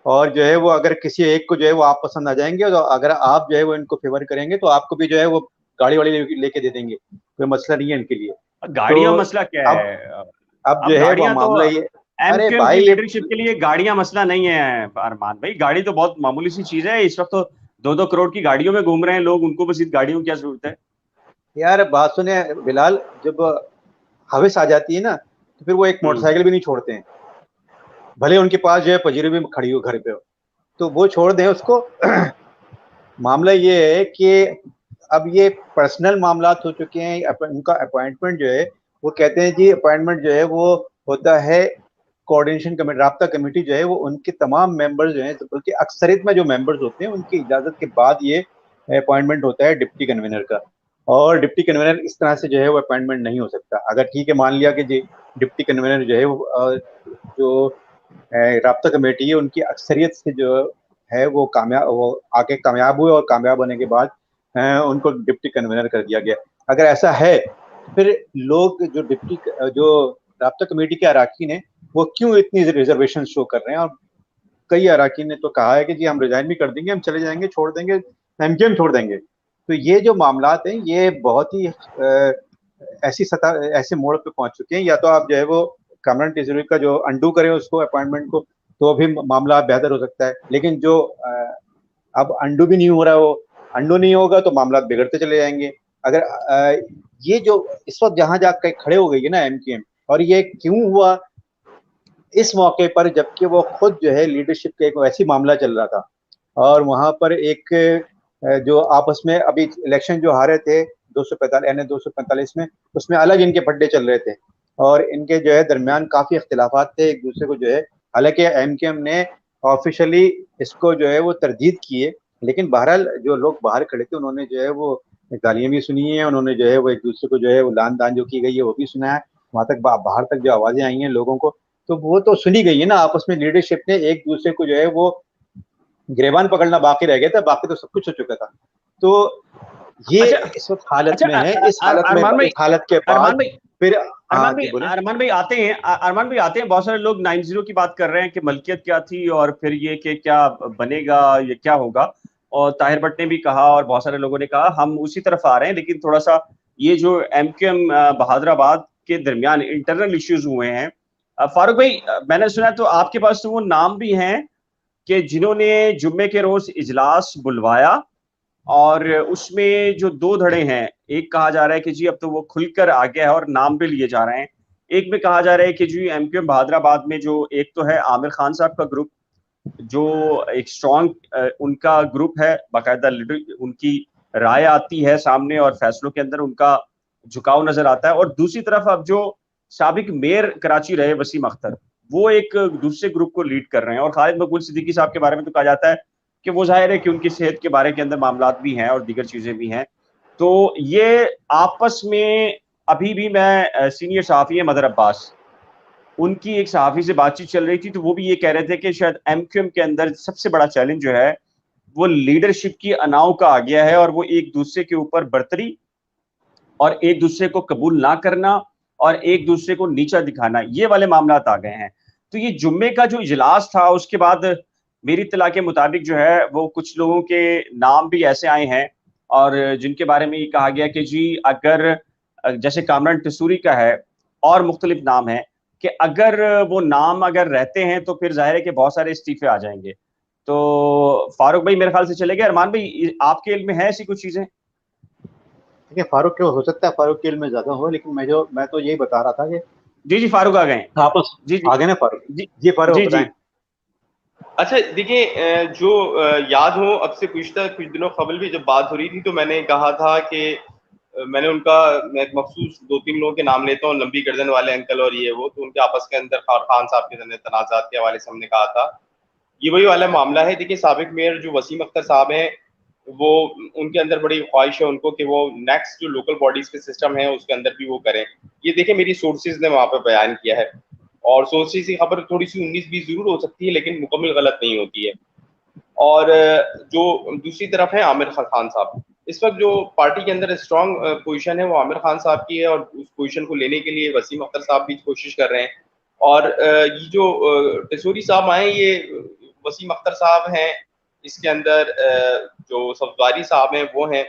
और जो है वो अगर किसी एक को जो है वो आप पसंद आ जाएंगे, तो अगर आप जो है वो इनको फेवर करेंगे तो आपको भी जो है वो गाड़ी वाड़ी लेके दे देंगे, कोई मसला नहीं है इनके लिए। गाड़ियां तो मसला क्या अब है? अब अब जो है वो गाड़ियां तो मामला ये, अरे एमक्यूएम की भाई लीडरशिप के लिए गाड़ियां मसला नहीं है अरमान भाई। गाड़ी तो बहुत मामूली सी चीज है। इस वक्त तो 2-2 करोड़ की गाड़ियों में घूम रहे हैं लोग, उनको बस इन गाड़ियों की क्या जरूरत है? यार बात सुने बिलाल, जब हविस आ जाती है ना तो फिर वो एक हम्म। मोटरसाइकिल भी नहीं छोड़ते हैं, भले उनके पास जो है पजीरो भी खड़ी हो घर पे हो, तो वो छोड़ दें उसको। मामला ये है कि अब ये पर्सनल मामलात हो चुके हैं। उनका अपॉइंटमेंट जो है, वो कहते हैं जी अपॉइंटमेंट जो है वो होता है कोऑर्डिनेशन कमेटी, राब्ता कमेटी जो है वो उनके तमाम मेंबर्स जो हैं, बल्कि अक्सरियत में जो मेंबर्स होते हैं उनकी इजाजत के बाद ये अपॉइंटमेंट होता है डिप्टी कन्वीनर का। और डिप्टी कन्वीनर इस तरह से जो है वो अपॉइंटमेंट नहीं हो सकता। अगर ठीक है मान लिया कि जी डिप्टी कन्वीनर जो है वो जो राब्ता कमेटी है उनकी अक्सरियत से जो है वो आके कामयाब हुए, और कामयाब होने के बाद उनको डिप्टी कन्वीनर कर दिया गया। अगर ऐसा है तो फिर लोग जो राब्ता कमेटी के अराकीन है वो क्यों इतनी रिजर्वेशन शो कर रहे हैं? और कई अराकीन ने तो कहा है कि जी हम रिजाइन भी कर देंगे, हम चले जाएंगे, छोड़ देंगे, एमकेएम छोड़ देंगे। तो ये जो मामलात हैं ये बहुत ही ऐसी सतह, ऐसे मोड़ पे पहुंच चुके हैं। या तो आप जो है वो कामरान टिजरी का जो अंडू करें उसको अपॉइंटमेंट को, तो भी मामला बेहतर हो सकता है। लेकिन जो अब अंडू भी नहीं हो रहा, वो अंडू नहीं होगा तो मामला बिगड़ते चले जाएंगे। अगर ये जो इस वक्त जहां जाकर खड़े हो गई है ना एमकेएम, और ये क्यों हुआ इस मौके पर, जबकि वो खुद जो है लीडरशिप का एक वैसी मामला चल रहा था, और वहां पर एक जो आपस में अभी इलेक्शन जो हारे थे 245 में, उसमें अलग इनके पड्डे चल रहे थे, और इनके जो है दरमियान काफी इख्तिलाफात थे एक दूसरे को जो है। हालांकि एमकेएम ने ऑफिशियली इसको जो है वो तरदीद की है, लेकिन बहरहाल जो लोग बाहर खड़े थे उन्होंने जो है वो गालियां भी सुनी है, उन्होंने जो है वो एक दूसरे को जो है वो लान दान जो की गई है वो भी सुना है। वहां तक बाहर तक जो आवाजें आई हैं लोगों को, तो वो तो सुनी गई है ना। आपस में लीडरशिप ने एक दूसरे को जो है वो गिरबान पकड़ना बाकी रह गया था, बाकी तो सब कुछ हो चुका था। तो ये अच्छा इस वक्त हालत अच्छा में है। इस हालत में, अरमान भाई, इस हालत के अरमान बाद भाई, फिर, हाँ जी बोले। अरमान भाई आते हैं, अरमान भाई आते हैं। बहुत सारे लोग 9-0 की बात कर रहे हैं कि मलकियत क्या थी और फिर ये कि क्या बनेगा, ये क्या होगा। और ताहिर भट्ट ने भी कहा और बहुत सारे लोगों ने कहा, हम उसी तरफ आ रहे हैं। लेकिन थोड़ा सा ये जो एमक्यूएम बहादुराबाद के दरमियान इंटरनल इश्यूज हुए हैं, फारूक भाई मैंने सुना तो आपके पास तो वो नाम भी हैं कि जिन्होंने जुम्मे के रोज इजलास बुलवाया और उसमें जो दो धड़े हैं, एक कहा जा रहा है कि जी अब तो वो खुलकर आ गया है और नाम भी लिए जा रहे हैं। एक में कहा जा रहा है कि जी एमक्यूएम बहादुराबाद में जो एक तो है आमिर खान साहब का ग्रुप, जो एक स्ट्रॉन्ग उनका ग्रुप है, बाकायदा लीडर, उनकी राय आती है सामने और फैसलों के अंदर उनका झुकाव नजर आता है। और दूसरी तरफ अब जो साबिक मेयर कराची रहे वसीम अख्तर, वो एक दूसरे ग्रुप को लीड कर रहे हैं। और खालिद मकबूल सिद्दीकी साहब के बारे में तो कहा जाता है कि वो जाहिर है कि उनकी सेहत के बारे के अंदर मामलात भी हैं और दीगर चीजें भी हैं। तो ये आपस में अभी भी, मैं सीनियर सहाफी है मदर अब्बास, उनकी एक सहाफी से बातचीत चल रही थी, तो वो भी ये कह रहे थे कि शायद एमक्यूएम के अंदर सबसे बड़ा चैलेंज जो है वो लीडरशिप की अनाव का आ गया है, और वो एक दूसरे के ऊपर बर्तरी और एक दूसरे को कबूल ना करना और एक दूसरे को नीचा दिखाना, ये वाले मामलात आ गए हैं। तो ये जुम्मे का जो इजलास था उसके बाद मेरी इत्तला के मुताबिक जो है वो कुछ लोगों के नाम भी ऐसे आए हैं और जिनके बारे में ये कहा गया कि जी अगर, जैसे कामरान टसूरी का है और मुख्तलिफ नाम है, कि अगर वो नाम अगर रहते हैं तो फिर जाहिर है कि बहुत सारे इस्तीफे आ जाएंगे। तो फारूक भाई मेरे ख्याल से चले गए। अरमान भाई आपके इल्म में है ऐसी कुछ चीजें? देखिए फारूक के हो सकता है, फारूक के इल्म में ज्यादा हो, लेकिन मैं तो यही बता रहा था कि जी जी, फारूक आ गए हैं। आपस जी जी आगे ना फारूक। जी जी फारूक जी जी। बताएं। अच्छा देखिए, जो याद हो अब से कुछ दिनों कबल भी जब बात हो रही थी तो मैंने कहा था कि मैं एक मखसूस 2-3 लोगों के नाम लेता हूँ, लंबी गर्दन वाले अंकल और ये वो, तो उनके आपस के अंदर खान साहब के तनाजात के हवाले से हमने कहा था। ये वही वाला मामला है। देखिए साबिक मेयर जो वसीम अख्तर साहब हैं, वो उनके अंदर बड़ी ख्वाहिश है उनको कि वो नेक्स्ट जो लोकल बॉडीज के सिस्टम है उसके अंदर भी वो करें। ये देखिए मेरी सोर्सेज ने वहां पर बयान किया है, और सोर्सेज की खबर थोड़ी सी 19-20 जरूर हो सकती है लेकिन मुकम्मल गलत नहीं होती है। और जो दूसरी तरफ है आमिर खान साहब, इस वक्त जो पार्टी के अंदर स्ट्रॉन्ग पोजीशन है वो आमिर खान साहब की है, और उस पोजीशन को लेने के लिए वसीम अख्तर साहब भी कोशिश कर रहे हैं। और ये जो टिसोरी साहब आए, ये वसीम अख्तर साहब हैं, इसके अंदर जो सफदारी साहब हैं वो हैं,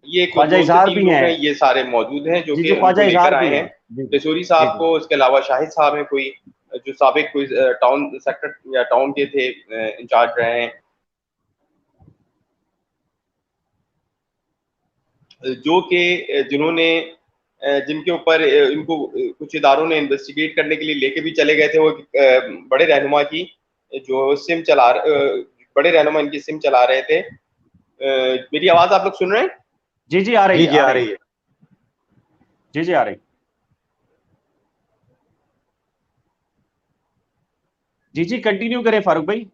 ये ख्वाजा 2 से इजहार 3 भी लोग हैं। हैं, ये सारे मौजूद हैं जो जी कि जी, उनको ख्वाजा लेकर इजहार आए भी हैं। हैं। जी जी टेसोरी जी साहब जी। को, उसके अलावा शाहिद साहब हैं कोई, जो साबिक कोई टाउन सेक्टर या टाउन के थे, इंचार्ज रहे हैं, जो कि जिन्होंने जिनके ऊपर इनको कुछ इदारों ने इन्वेस्टिगेट करने के लिए लेके भी चले गए थे। वो बड़े रहनुमा की जो सिम बड़े रहनुमा इनकी सिम चला रहे थे। मेरी आवाज आप लोग सुन रहे हैं? जी जी, आ रही जी है, जी आ आ रही रही है। है। जी जी, आ रही। जी जी, कंटिन्यू करें फारूक भाई।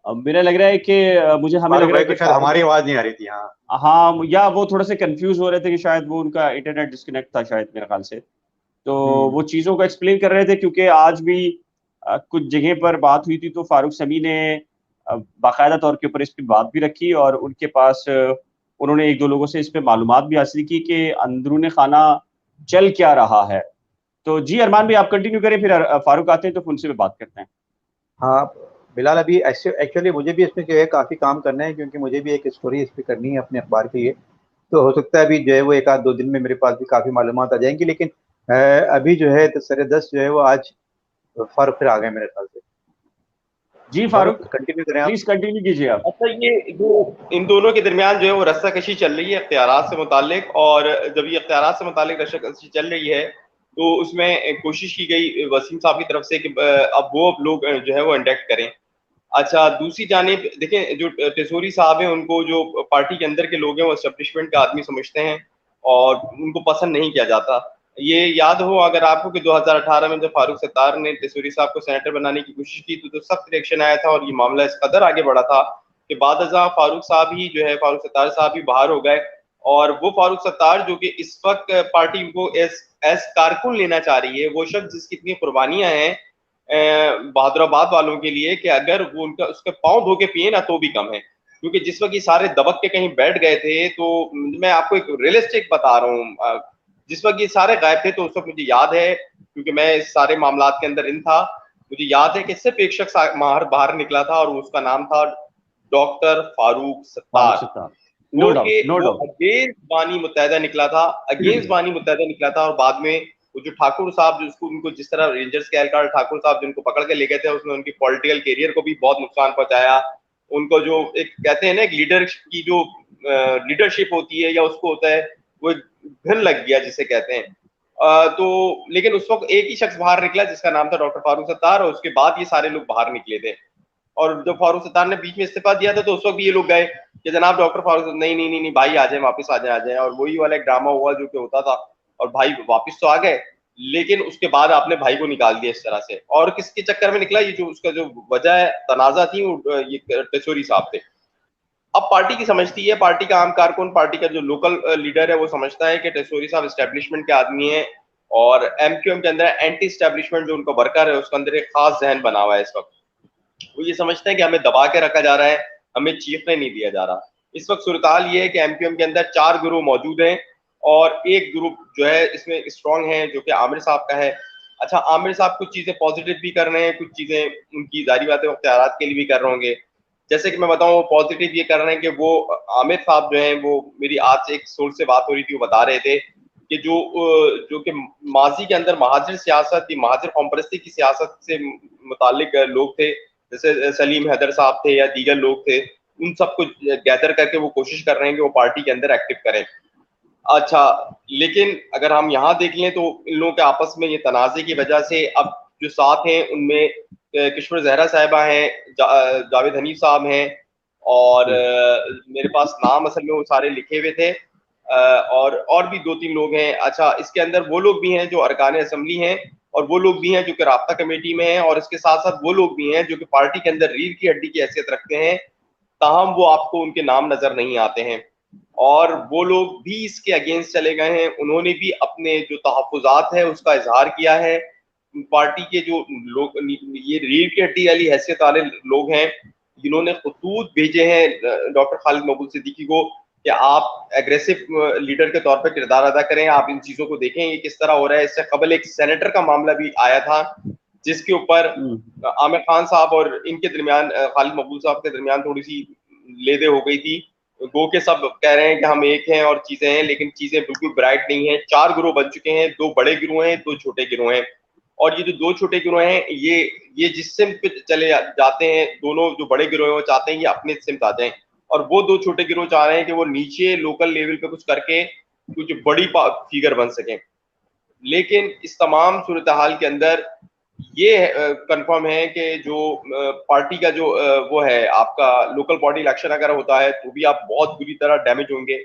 अब मेरा लग रहा है कि हमें लग फारूक रहा भाई है को कि शायद हमारी आवाज नहीं आ रही थी। हाँ हाँ, या वो थोड़े से कंफ्यूज हो रहे थे कि शायद वो उनका इंटरनेट डिस्कनेक्ट था शायद, मेरे ख्याल से। तो वो चीज़ों को एक्सप्लेन कर रहे थे, क्योंकि आज भी कुछ जगह पर बात हुई थी तो फारूक समी ने बाकायदा तौर के ऊपर इस पर बात भी रखी, और उनके पास उन्होंने एक दो लोगों से इस पर मालूमात भी हासिल की कि अंदरूनी खाना चल क्या रहा है। तो जी अरमान भाई, आप कंटिन्यू करें, फिर फारूक आते हैं तो उनसे भी बात करते हैं। हाँ बिलाल, अभी एक्चुअली मुझे भी इसमें जो है काफ़ी काम करना है, क्योंकि मुझे भी एक स्टोरी इस पर करनी है अपने अखबार के लिए। तो हो सकता है अभी जो है वो एक आध दो दिन में मेरे पास भी काफ़ी मालूमात आ जाएंगी, लेकिन अभी जो है सर-ए-दस्त जो है वो आज फारूक फिर आ गए मेरे ख्याल से। जी फारूक फारूक, कंटिन्यू करें आप। प्लीज कंटिन्यू कीजिए आप। अच्छा, ये जो इन दोनों के दरमियान जो है वो रस्साकशी चल रही है इख्तियारात से मुतालिक, और जब ये इख्तियारात से मुतालिक रस्साकशी चल रही है तो उसमें कोशिश की गई वसीम साहब की तरफ से कि अब लोग जो है वो इंडेक्ट करें। अच्छा, दूसरी जानिब देखें, जो टेसोरी साहब हैं उनको जो पार्टी के अंदर के लोग हैं वो एस्टेब्लिशमेंट का आदमी समझते हैं और उनको पसंद नहीं किया जाता। ये याद हो अगर आपको कि 2018 में जब फारूक सत्तार ने टेसोरी साहब को सेनेटर बनाने की कोशिश की तो सख्त रिएक्शन आया था, और ये मामला इस कदर आगे बढ़ा था कि बाद अज़ां फारूक साहब ही जो है, फारूक सत्तार साहब ही बाहर हो गए। और वो फारूक सत्तार जो कि इस वक्त पार्टी को एस कारकुन लेना चाह रही है, वो शख्स जिसकी इतनी कुर्बानियां हैं बहादुराबाद वालों के लिए, कि अगर वो उनका उसके पाँव धो के पिए ना तो भी कम है। क्योंकि जिस वक्त ये सारे दबक के कहीं बैठ गए थे, तो मैं आपको एक रियलिस्टिक बता रहा हूँ, जिस वक्त ये सारे गायब थे तो उस वक्त मुझे याद है, क्योंकि मैं इस सारे मामलात के अंदर इन था, मुझे याद है कि सिर्फ एक शख्स बाहर निकला था और उसका नाम था डॉक्टर फारूक फारूक सत्तार। सत्तार, नो वो डाउट, के नो वो डाउट। अगेंस्ट बानी मुत्तहिदा निकला था, अगेंस्ट बानी मुत्तहिदा निकला था। और बाद में वो जो ठाकुर साहब, जो उसको उनको जिस तरह रेंजर्स के एहलकार ठाकुर साहब जिनको पकड़ के ले गए थे, उसने उनकी पॉलिटिकल कैरियर को भी बहुत नुकसान पहुंचाया। उनको जो एक कहते हैं ना, एक लीडर की जो लीडरशिप होती है या उसको होता है, वो घन लग गया जिसे कहते हैं। तो लेकिन उस वक्त एक ही शख्स बाहर निकला जिसका नाम था डॉक्टर फारूक सत्तार, और उसके बाद ये सारे लोग बाहर निकले थे। और जब फारूक सत्तार ने बीच में इस्तीफा दिया था तो उस वक्त भी ये लोग गए कि जनाब डॉक्टर फारूक, नहीं नहीं नहीं नहीं भाई आ जाए, वापस आ जाए, आ जाए। और वही वाला एक ड्रामा हुआ जो कि होता था, और भाई वापस तो आ गए, लेकिन उसके बाद आपने भाई को निकाल दिया इस तरह से। और किसके चक्कर में निकला, ये जो उसका जो वजह है तनाजा थी, वो ये टेसोरी साहब थे। अब पार्टी की समझती है, पार्टी का आम कारकुन, पार्टी का जो लोकल लीडर है वो समझता है कि टेसोरी साहब एस्टेब्लिशमेंट के आदमी हैं, और एमक्यूएम के अंदर एंटी एस्टेब्लिशमेंट जो उनका वर्कर है उसके अंदर एक खास जहन बना हुआ है इस वक्त। वो ये समझते हैं कि हमें दबा के रखा जा रहा है, हमें चीखने नहीं दिया जा रहा। इस वक्त सूरताल ये है कि एमक्यूएम के अंदर 4 ग्रुप मौजूद हैं, और एक ग्रुप जो है इसमें स्ट्रांग है जो कि आमिर साहब का है। अच्छा, आमिर साहब कुछ चीजें पॉजिटिव भी कर रहे हैं, कुछ चीजें उनकी जारी बातें इख्तियारात के लिए भी कर रहे होंगे। जैसे कि मैं बताऊं, पॉजिटिव ये कर रहे हैं कि वो आमिर साहब जो हैं, वो मेरी आज एक सोर्स से बात हो रही थी, वो बता रहे थे कि जो कि माजी के अंदर महाजिर सियासत, महाजिर कौमपरस्ती की सियासत से मुतालिक लोग थे, जैसे सलीम हैदर साहब थे या दीगर लोग थे, उन सबको गैदर करके वो कोशिश कर रहे हैं कि वो पार्टी के अंदर एक्टिव करें। अच्छा, लेकिन अगर हम यहाँ देख लें तो इन लोगों के आपस में ये तनाज़े की वजह से अब जो साथ हैं उनमें किश्वर जहरा साहिबा हैं, जावेद हनीफ साहब हैं, और मेरे पास नाम असल में वो सारे लिखे हुए थे, और भी 2-3 लोग हैं। अच्छा, इसके अंदर वो लोग भी हैं जो अरकान असम्बली हैं, और वो लोग भी हैं जो कि राब्ता कमेटी में हैं, और इसके साथ साथ वो लोग भी हैं जो कि पार्टी के अंदर रीढ़ की हड्डी की हैसियत रखते हैं, ताहम वो आपको उनके नाम नजर नहीं आते हैं। और वो लोग भी इसके अगेंस्ट चले गए हैं, उन्होंने भी अपने जो तहफ़्फ़ुज़ात है उसका इजहार किया है। पार्टी के जो लोग, ये रीढ़ की हड्डी वाली हैसियत वाले लोग हैं, जिन्होंने खतूत भेजे हैं डॉक्टर खालिद मकबूल सिद्दीकी को कि आप एग्रेसिव लीडर के तौर पर किरदार अदा करें, आप इन चीज़ों को देखें ये किस तरह हो रहा है। इससे कबल एक सेनेटर का मामला भी आया था जिसके ऊपर आमिर खान साहब और इनके दरमियान, खालिद मकबूल साहब के दरमियान थोड़ी सी लेदे हो गई थी, गो के सब कह रहे हैं कि हम एक हैं और चीजें हैं, लेकिन चीजें बिल्कुल ब्राइट नहीं है। 4 गिरोह बन चुके हैं, 2 बड़े गिरोह हैं, 2 छोटे गिरोह हैं। और ये जो 2 छोटे गिरोह हैं, ये जिस सिमत पे चले जाते हैं, दोनों जो बड़े गिरोह हैं वो चाहते हैं कि अपने सिमत आ जाएं, और वो 2 छोटे गिरोह चाह रहे हैं कि वो नीचे लोकल लेवल पे कुछ करके कुछ बड़ी फिगर बन सकें। लेकिन इस तमाम सूरत हाल के अंदर ये कंफर्म है कि जो पार्टी का जो वो है, आपका लोकल बॉडी इलेक्शन अगर होता है तो भी आप बहुत बुरी तरह डैमेज होंगे,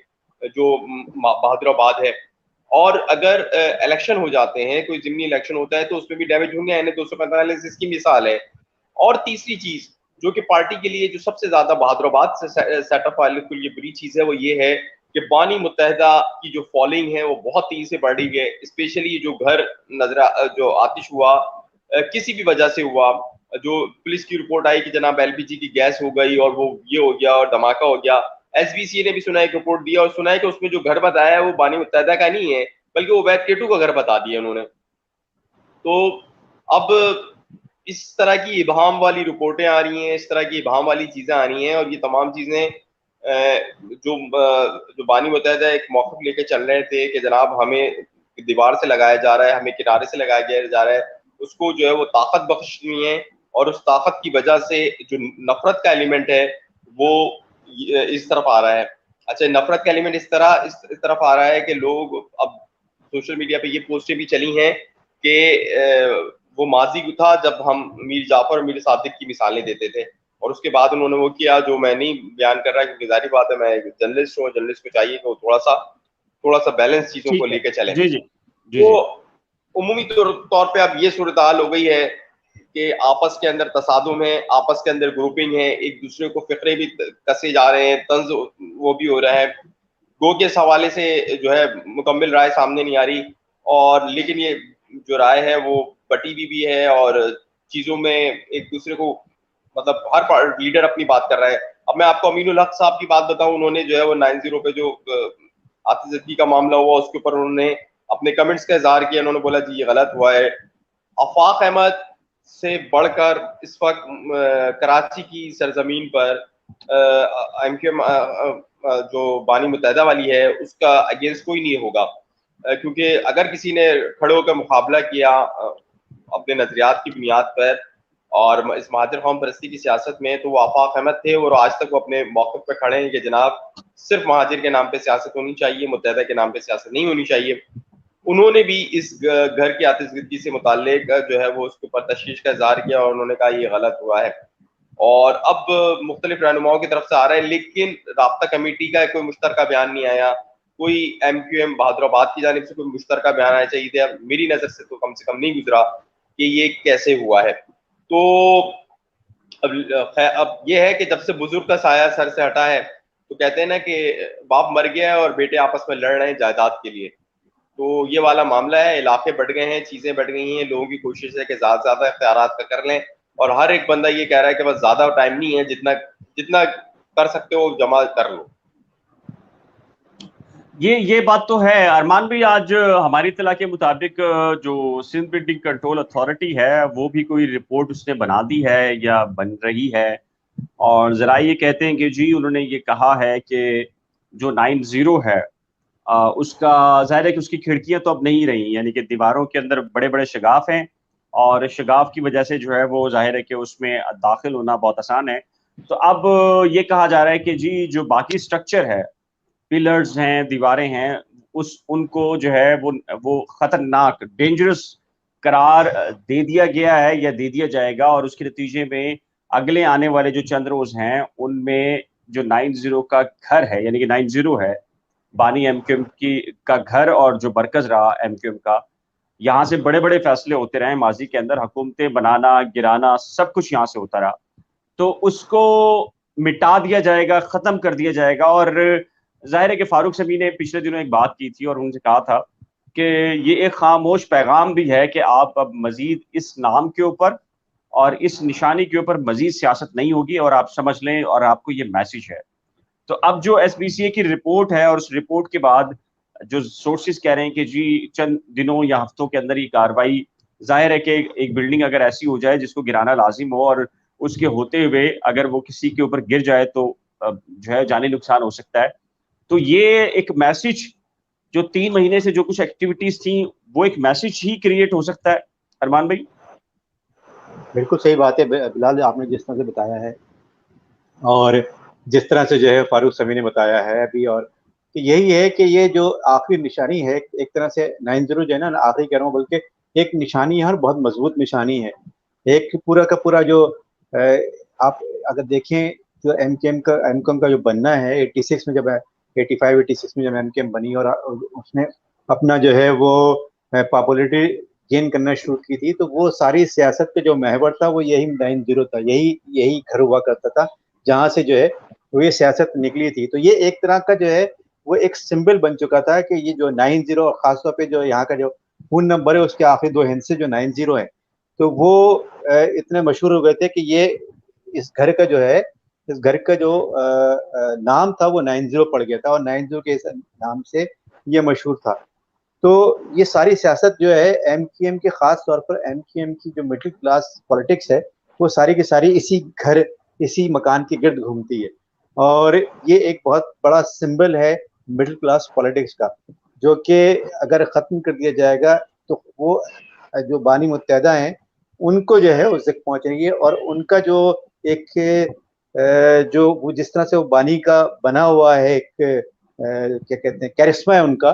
जो बहादुराबाद है। और अगर इलेक्शन हो जाते हैं, कोई जिमनी इलेक्शन होता है, तो उसमें भी डैमेज होंगे। यानी 245 इसकी मिसाल है। और तीसरी चीज जो कि पार्टी के लिए जो सबसे ज्यादा बहादुराबाद से सेटअप वाले के लिए बुरी चीज है, वो ये है कि बानी मुत्तहिदा की जो फॉलोइंग है वो बहुत तेजी से बढ़ रही है। स्पेशली जो घर नजर जो आतिश हुआ किसी भी वजह से हुआ, जो पुलिस की रिपोर्ट आई कि जनाब एलपीजी की गैस हो गई और वो ये हो गया और धमाका हो गया। एसबीसी ने भी सुना एक रिपोर्ट दिया और सुना है कि उसमें जो घर बताया है वो बानी मुत्तहिदा का नहीं है, बल्कि वो वैद केटू का घर बता दिया उन्होंने। तो अब इस तरह की इबाहम वाली रिपोर्टें आ रही हैं, इस तरह की इबाहम वाली चीजें आ रही हैं, और ये तमाम चीजें जो बानी मुत्तहिदा एक मौक़िफ़ लेके चल रहे थे कि जनाब हमें दीवार से लगाया जा रहा है, हमें किनारे से लगाया जा रहा है, उसको जो है वो ताकत बख्शनी है। और उस ताकत की वजह से जो नफरत का एलिमेंट है वो इस तरफ आ रहा है। अच्छा, नफरत का एलिमेंट इस तरफ आ रहा है कि लोग अब सोशल मीडिया पे ये पोस्टें भी चली हैं कि वो माजी था जब हम मीर जाफर और मीर सादिक की मिसालें देते थे, और उसके बाद उन्होंने वो किया जो मैं नहीं बयान कर रहा, क्योंकि जारी बात है मैं एक जर्नलिस्ट हूँ, जर्नलिस्ट को चाहिए कि वो थोड़ा सा बैलेंस चीजों को ठीक है। लेकर चले। जी जी जी तो जी। उमूमी तौर पे अब ये सूरत हाल हो गई है कि आपस के अंदर तसादुम है, आपस के अंदर ग्रुपिंग है, एक दूसरे को फिक्रे भी कसे जा रहे हैं, तंज वो भी हो रहा है। गो के इस हवाले से जो है मुकम्मल राय सामने नहीं आ रही, और लेकिन ये जो राय है वो बटी भी है, और चीजों में एक दूसरे को मतलब हर लीडर अपनी बात कर रहा है। अब मैं आपको अमीनुल हक साहब की बात बताऊं, उन्होंने जो है वो 90 पे जो आतिशबाजी का मामला हुआ उसके ऊपर उन्होंने अपने कमेंट्स का इजहार किया। उन्होंने बोला जी ये गलत हुआ है। आफाक अहमद से बढ़कर इस वक्त कराची की सरजमीन पर एमक्यूएम जो बानी मुत्तहिदा वाली है उसका अगेंस्ट कोई नहीं होगा, क्योंकि अगर किसी ने खड़े होकर मुकाबला किया अपने नजरियात की बुनियाद पर और इस महाजर कौम परस्ती की सियासत में, तो वो आफाक अहमद थे, और आज तक वो अपने मौक़िफ़ पे खड़े हैं कि जनाब सिर्फ महाजिर के नाम पे सियासत होनी चाहिए, मुत्तहिदा के नाम पे सियासत नहीं होनी चाहिए। उन्होंने भी इस घर की आतिशबाजी से मुताल्लिक जो है वो उसके ऊपर तशवीश का इजहार किया, और उन्होंने कहा ये गलत हुआ है। और अब मुख्तलिफ रहनुमाओं की तरफ से आ रहा है, लेकिन राब्ता कमेटी का कोई मुश्तरका बयान नहीं आया, कोई एमक्यूएम बहादुराबाद की जानिब से कोई मुश्तरका बयान आना चाहिए था। मेरी नज़र से तो कम नहीं गुजरा कि ये कैसे हुआ है। तो अब ये है कि जब से बुजुर्ग का साया सर से हटा है, तो कहते हैं ना कि बाप मर गया है और बेटे आपस में लड़ रहे हैं जायदाद के लिए। तो ये वाला मामला है, इलाके बढ़ गए हैं, चीजें बढ़ गई हैं, लोगों की कोशिश है कि ज्यादा से ज्यादा इख्तियारात का कर लें, और हर एक बंदा ये कह रहा है कि बस ज्यादा टाइम नहीं है, जितना जितना कर सकते हो जमा कर लो। ये बात तो है अरमान भी। आज हमारी इत्तला के मुताबिक जो सिंध बिल्डिंग कंट्रोल अथॉरिटी है वो भी कोई रिपोर्ट उसने बना दी है या बन रही है, और जरा ये कहते हैं कि जी उन्होंने ये कहा है कि जो 90 है उसका जाहिर है कि उसकी खिड़कियां तो अब नहीं रही, यानी कि दीवारों के अंदर बड़े बड़े शगाफ हैं, और शगाफ की वजह से जो है वो जाहिर है कि उसमें दाखिल होना बहुत आसान है। तो अब ये कहा जा रहा है कि जी जो बाकी स्ट्रक्चर है, पिलर्स हैं, दीवारें हैं, उनको जो है वो खतरनाक डेंजरस करार दे दिया गया है या दे दिया जाएगा, और उसके नतीजे में अगले आने वाले जो चंद रोज हैं उनमें जो 90 का घर है, यानी कि 90 है बानी एमक्यूएम की का घर, और जो बरकज रहा एमक्यूएम का, यहाँ से बड़े बड़े फैसले होते रहे माजी के अंदर, हुकूमतें बनाना गिराना सब कुछ यहाँ से होता रहा, तो उसको मिटा दिया जाएगा, खत्म कर दिया जाएगा। और जाहिर है कि फारूक समी ने पिछले दिनों एक बात की थी और उनसे कहा था कि ये एक खामोश पैगाम भी है कि आप अब मजीद इस नाम के ऊपर और इस निशानी के ऊपर मजीद सियासत नहीं होगी, और आप समझ लें, और आपको ये मैसेज है। तो अब जो एसपीसीए की रिपोर्ट है, और उस रिपोर्ट के बाद जो सोर्सेज कह रहे हैं कि जी चंद दिनों या हफ्तों के अंदर ये कार्रवाई, जाहिर है कि एक बिल्डिंग अगर ऐसी हो जाए जिसको गिराना लाजिम हो, और उसके होते हुए अगर वो किसी के ऊपर गिर जाए तो जो है जानी नुकसान हो सकता है। तो ये एक मैसेज जो 3 महीने से जो कुछ एक्टिविटीज थी वो एक मैसेज ही क्रिएट हो सकता है अरमान भाई। बिल्कुल सही बात है बिलाल, आपने जिस तरह से बताया है और जिस तरह से जो है फारूक समी ने बताया है अभी, और कि यही है कि ये जो आखिरी निशानी है एक तरह से 9-0 जो है ना, आखिरी कह रहा हूँ बल्कि एक निशानी है और बहुत मजबूत निशानी है। एक पूरा का पूरा जो आप अगर देखें जो एमकेएम का जो बनना है 86 में, जब 85-86 में जब एमकेएम बनी और उसने अपना जो है वो पॉपुलरिटी गेन करना शुरू की थी, तो वो सारी सियासत का जो महवर था वो यही 9-0 था, यही घर हुआ करता था जहाँ से जो है वो ये सियासत निकली थी। तो ये एक तरह का जो है वो एक सिंबल बन चुका था कि ये जो 9-0 और खासतौर पे जो यहाँ का जो फोन नंबर है उसके आखिरी 2 हिंसे जो 9-0 है, तो वो इतने मशहूर हो गए थे कि ये इस घर का जो है, इस घर का जो नाम था वो 9-0 पड़ गया था और 9-0 के इस नाम से ये मशहूर था। तो ये सारी सियासत जो है एमकेएम के, खास तौर पर एमकेएम की जो मिडिल क्लास पॉलिटिक्स है वो सारी की सारी इसी मकान के गिर्द घूमती है। और ये एक बहुत बड़ा सिंबल है मिडिल क्लास पॉलिटिक्स का, जो कि अगर ख़त्म कर दिया जाएगा तो वो जो बानी मुत्तहदा हैं उनको जो है उस तक पहुँचेंगे और उनका जो एक जो वो जिस तरह से वो बानी का बना हुआ है एक क्या कहते हैं कैरिस्मा है उनका,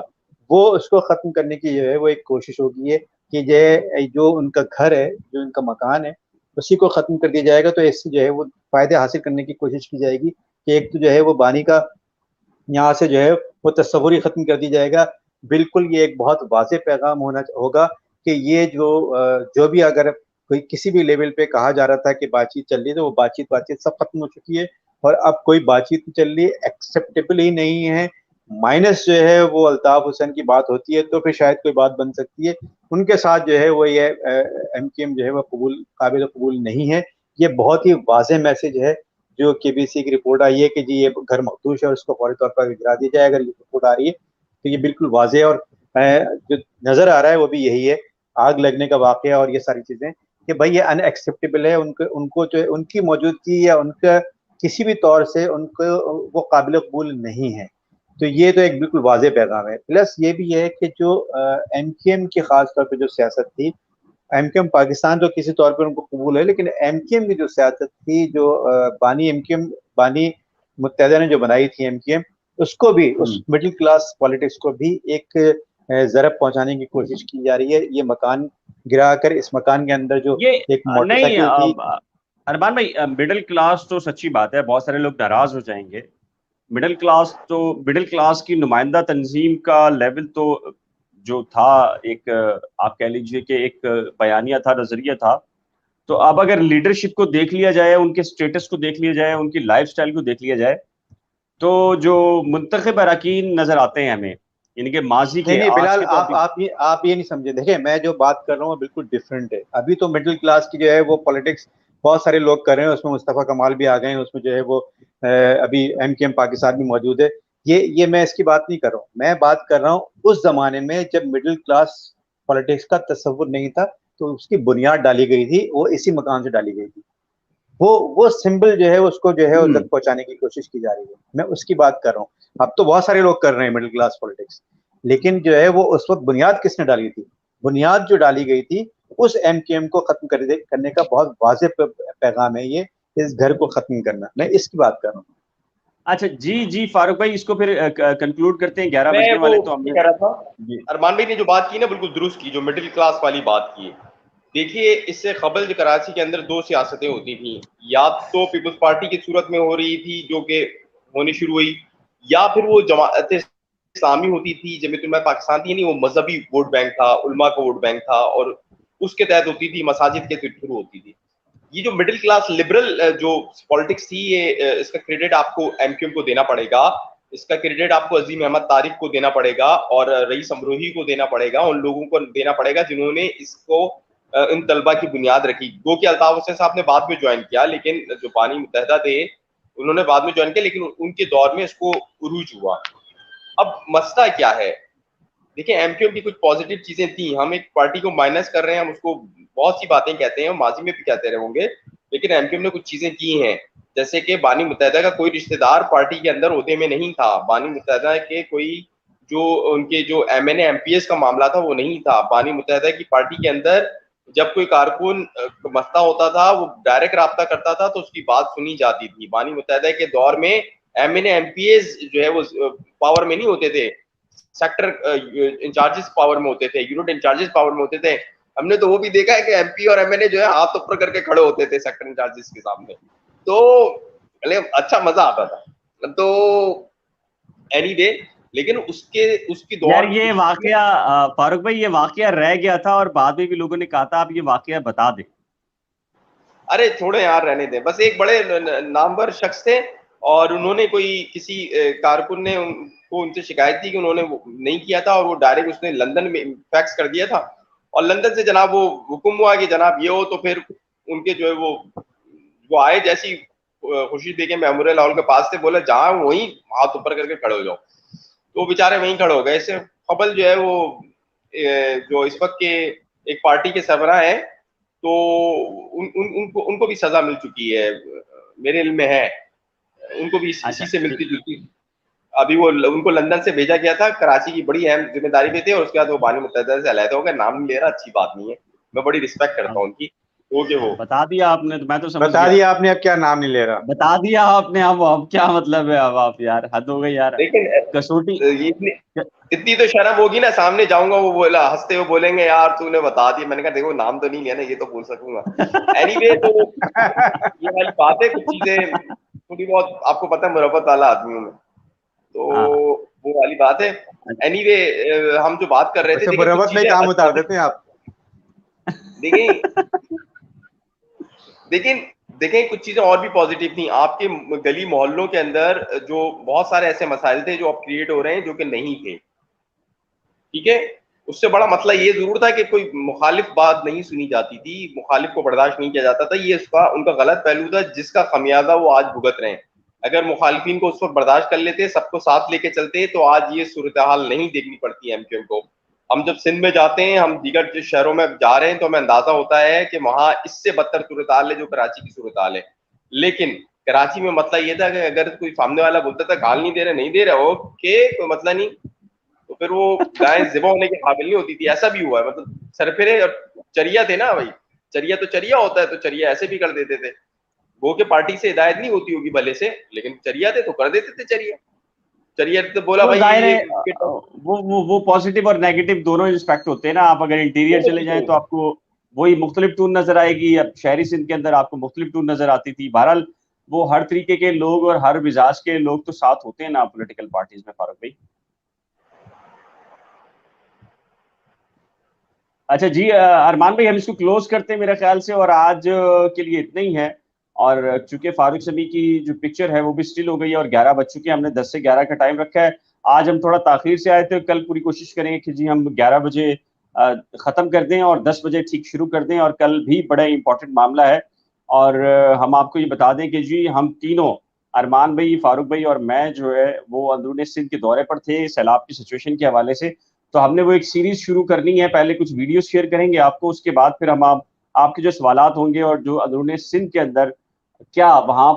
वो उसको ख़त्म करने की जो है वो एक कोशिश होगी है कि जो उनका घर है, जो उनका मकान है, उसी को ख़त्म कर दिया जाएगा। तो इससे जो है वो फ़ायदे हासिल करने की कोशिश की जाएगी कि एक तो जो है वो बानी का यहाँ से जो है वो तस्वुर ही ख़त्म कर दिया जाएगा। बिल्कुल ये एक बहुत वाज़ेह पैगाम होगा कि ये जो भी अगर कोई किसी भी लेवल पे कहा जा रहा था कि बातचीत चल रही है, तो वो बातचीत सब ख़त्म हो चुकी है और अब कोई बातचीत नहीं चल रही है, एक्सेप्टेबल ही नहीं है। माइनस जो है वो अल्ताफ हुसैन की बात होती है तो फिर शायद कोई बात बन सकती है। उनके साथ जो है वो ये एमकेएम जो है वो काबिल कबूल नहीं है। ये बहुत ही वाज़ेह मैसेज है जो केबीसी की रिपोर्ट आई है कि जी ये घर मखदूश है और उसको फौरी तौर पर गिरा दिया जाए। अगर ये रिपोर्ट आ रही है तो ये बिल्कुल वाज़ेह और जो नज़र आ रहा है वो भी यही है, आग लगने का वाक़या और ये सारी चीज़ें कि भाई ये अनएक्सेप्टेबल है। उनको जो उनकी मौजूदगी या उनका किसी भी तौर से उनको वो काबिल कबूल नहीं है। तो ये तो एक बिल्कुल वाज़ेह पैगाम है। प्लस ये भी है कि जो एमकेएम की खास तौर पे जो सियासत थी, एमकेएम पाकिस्तान तो किसी तौर पर उनको कबूल है, लेकिन एमकेएम की जो सियासत थी, जो बानी मुत्तहदा ने जो बनाई थी एमकेएम, उसको भी उस मिडिल क्लास पॉलिटिक्स को भी एक ज़रब पहुंचाने की कोशिश की जा रही है। ये मकान गिराकर इस मकान के अंदर जो ये एक नहीं मोटरसाइकिल थी। अरमान भाई, मिडिल क्लास तो सच्ची बात है, बहुत सारे लोग नाराज हो जाएंगे। मिडिल क्लास की नुमाइंदा तंजीम का लेवल तो जो था, एक आप कह लीजिए कि एक बयानिया था, नजरिया था। तो अब अगर लीडरशिप को देख लिया जाए, उनके स्टेटस को देख लिया जाए, उनकी लाइफस्टाइल को देख लिया जाए, तो जो मुंतखब अरकान नजर आते हैं हमें, यानी कि माजी के नहीं आज बिलाल, के तो अभी आप ये नहीं समझे। देखिए मैं जो बात कर रहा हूँ बिल्कुल डिफरेंट है। अभी तो मिडिल क्लास की जो है वो पॉलिटिक्स बहुत सारे लोग कर रहे हैं, उसमें मुस्तफ़ा कमाल भी आ गए हैं, उसमें जो है वो अभी एमकेएम पाकिस्तान भी मौजूद है। ये मैं इसकी बात नहीं कर रहा हूँ, मैं बात कर रहा हूँ उस जमाने में जब मिडिल क्लास पॉलिटिक्स का तस्वुर नहीं था, तो उसकी बुनियाद डाली गई थी, वो इसी मकान से डाली गई थी। वो सिंबल जो है उसको जो है उधर पहुंचाने की कोशिश की जा रही है, मैं उसकी बात कर रहा हूँ। अब तो बहुत सारे लोग कर रहे हैं मिडिल क्लास पॉलिटिक्स, लेकिन जो है वो उस वक्त बुनियाद किसने डाली थी? बुनियाद जो डाली गई थी उस एमकेएम को खत्म करने का बहुत वाज़ेह पैगाम है ये, इस घर को खत्म करना, मैं इसकी बात कर रहा हूँ। अच्छा जी जी फारूक भाई, इसको फिर कंक्लूड करते हैं, 11 मैं बजने वो वाले तो हमने कह रहा था, जी। अरमान भाई ने जो बात की ना बिल्कुल दुरुस्त की, जो मिडिल क्लास वाली बात की। देखिए इससे कबल जो कराची के अंदर दो सियासतें होती थी, या तो पीपल्स पार्टी की सूरत में हो रही थी जो कि होनी शुरू हुई, या फिर वो जमात इस्लामी होती थी, जमीयत पाकिस्तान थी, नहीं वो मजहबी वोट बैंक था, उलमा का वोट बैंक था, और उसके तहत होती थी, मसाजिद के थ्रू होती थी। ये जो मिडिल क्लास लिबरल जो पॉलिटिक्स थी, ये इसका क्रेडिट आपको एमक्यूएम को देना पड़ेगा, इसका क्रेडिट आपको अजीम अहमद तारिक को देना पड़ेगा और रईस अमरोही को देना पड़ेगा, उन लोगों को देना पड़ेगा जिन्होंने इसको इन तलबा की बुनियाद रखी। गो कि अल्ताफ हुसैन साहब ने बाद में ज्वाइन किया, लेकिन जो बानी मुत्तहदा थे उन्होंने बाद में ज्वाइन किया, लेकिन उनके दौर में इसको उरूज हुआ। अब मसला क्या है? देखिए एमक्यूएम की कुछ पॉजिटिव चीजें थी, हम एक पार्टी को माइनस कर रहे हैं, हम उसको बहुत सी बातें कहते हैं, माजी में भी कहते रहे होंगे, लेकिन एमक्यूएम ने कुछ चीजें की हैं, जैसे कि बानी मुत्तहिदा का कोई रिश्तेदार पार्टी के अंदर ओहदे में नहीं था, बानी मुत्तहिदा के कोई जो उनके जो एमएनए एमपीएस का मामला था वो नहीं था। बानी मुत्तहिदा की पार्टी के अंदर जब कोई कारकुन मसला होता था वो डायरेक्ट राब्ता करता था तो उसकी बात सुनी जाती थी। बानी मुत्तहिदा के दौर में एमएनए एमपीएस जो है वो पावर में नहीं होते थे, सेक्टर इंचार्जेस पावर में होते थे, यूनिट इंचार्जेस पावर में होते थे। हमने तो वो भी देखा है कि एमपी और एमएनए जो है हाथ ऊपर करके खड़े होते थे सेक्टर इंचार्जेस के सामने, तो अच्छा मजा आता था। तो एनीवे, लेकिन उसकी दौर यार ये वाकया फारूक भाई, ये वाकया रह गया था और बाद में भी लोगों ने कहा था आप ये वाकया बता दें। अरे छोड़े यार, रहने दें। बस एक बड़े नामवर शख्स थे और उन्होंने किसी कारकुन ने उनको उनसे शिकायत थी कि उन्होंने वो नहीं किया था, और वो डायरेक्ट उसने लंदन में फैक्स कर दिया था, और लंदन से जनाब वो हुक्म हुआ कि जनाब ये हो, तो फिर उनके जो है वो आए, जैसी खुर्शीद बेगम मेमोरियल हॉल के पास थे, बोले जहाँ वहीं हाथ ऊपर करके खड़े हो जाओ, तो बेचारे वहीं खड़े हो गए। इससे खबल जो है वो जो इस वक्त के एक पार्टी के सरबराह हैं, तो उनको भी सजा मिल चुकी है, मेरे इल्म में है, उनको भी इसी से मिलती जुलती। अभी वो उनको लंदन से भेजा गया था, कराची की बड़ी अहम जिम्मेदारी पे थे, और उसके बाद वो बानी मुत्तहिदा से अलहदा हो गए। नाम नहीं ले रहा, अच्छी बात नहीं है, मैं बड़ी रिस्पेक्ट करता हूँ उनकी। वो बता दिया आपने तो मैं तो समझ बता दिया आपने, अब क्या नाम नहीं ले रहा, बता दिया आपने, अब क्या मतलब है, अब आप यार हद हो गई यार। लेकिन कसौटी इतनी तो शर्म होगी ना, सामने जाऊंगा वो बोला, हंसते हुए बोलेंगे यार तूने बता दिया। मैंने कहा देखो नाम तो नहीं लिया ना, ये तो बोल सकूंगा। एनीवे, तो ये वाली बात है, कुछ चीजें थोड़ी बहुत आपको पता है, मुरब्बत वाला आदमी हूं मैं, तो वो वाली बात है। एनीवे, हम जो बात कर रहे थे, देखिए मुरब्बत में काम उतार देते हैं आप। देखें कुछ चीजें और भी पॉजिटिव थी आपके गली मोहल्लों के अंदर, जो बहुत सारे ऐसे मसाइल थे जो अब क्रिएट हो रहे हैं जो कि नहीं थे, ठीक है। उससे बड़ा मसला ये जरूर था कि कोई मुखालिफ बात नहीं सुनी जाती थी, मुखालिफ को बर्दाश्त नहीं किया जाता था, ये उसका उनका गलत पहलू था जिसका खमियाजा वो आज भुगत रहे हैं। अगर मुखालिफिन को उस वक्त बर्दाश्त कर लेते, सबको साथ लेके चलते, तो आज ये सूरत हाल नहीं देखनी पड़ती एमक्यूएम को। हम जब सिंध में जाते हैं, हम दीगर जो शहरों में जा रहे हैं, तो हमें अंदाजा होता है कि वहां इससे बदतर सूरत हाल है जो कराची की सूरत हाल है। लेकिन कराची में मसला ये था कि अगर कोई सामने वाला बोलता था गाल नहीं दे रहे, नहीं दे रहे, ओके कोई मसला नहीं, तो फिर वो गाय ज़िबा होने के काबिल नहीं होती थी। ऐसा भी हुआ है, मतलब सरफिरे और चरिया थे ना भाई, चरिया तो चरिया होता है, तो चरिया ऐसे भी कर देते थे। वो के पार्टी से हिदायत नहीं होती होगी भले से, लेकिन चरिया थे तो कर देते थे। चरिया चरिया तो बोला वो भाई जाहिर है वो पॉजिटिव और नेगेटिव दोनों इंस्पेक्ट होते हैं ना। आप अगर इंटीरियर चले जाएं तो आपको वही मुख्तलिफ टून नजर आएगी, अब शहरी सिंध के अंदर आपको मुख्तलिफ टून नजर आती थी। बहरहाल वो हर तरीके के लोग और हर मिजाज के लोग तो साथ होते हैं ना पॉलिटिकल पार्टीज में, फारूक भाई। अच्छा जी, अरमान भाई हम इसको क्लोज करते हैं मेरे ख्याल से, और आज के लिए इतना ही है। और चूंकि फारूक समी की जो पिक्चर है वो भी स्टिल हो गई है और 11 बज चुके हैं, हमने 10 से 11 का टाइम रखा है। आज हम थोड़ा ताखिर से आए थे, कल पूरी कोशिश करेंगे कि जी हम 11 बजे खत्म कर दें और 10 बजे ठीक शुरू कर दें, और कल भी बड़ा इंपॉर्टेंट मामला है। और हम आपको ये बता दें कि जी हम तीनों, अरमान भाई, फारूक भाई और मैं जो है वो अंदरूनी सिंध के दौरे पर थे सैलाब की सिचुएशन के हवाले से। तो हमने वो एक सीरीज शुरू करनी है, पहले कुछ वीडियो शेयर करेंगे आपको, उसके बाद फिर हम आपके जो सवालात होंगे और जो अंदरूनी सिंध के अंदर क्या वहां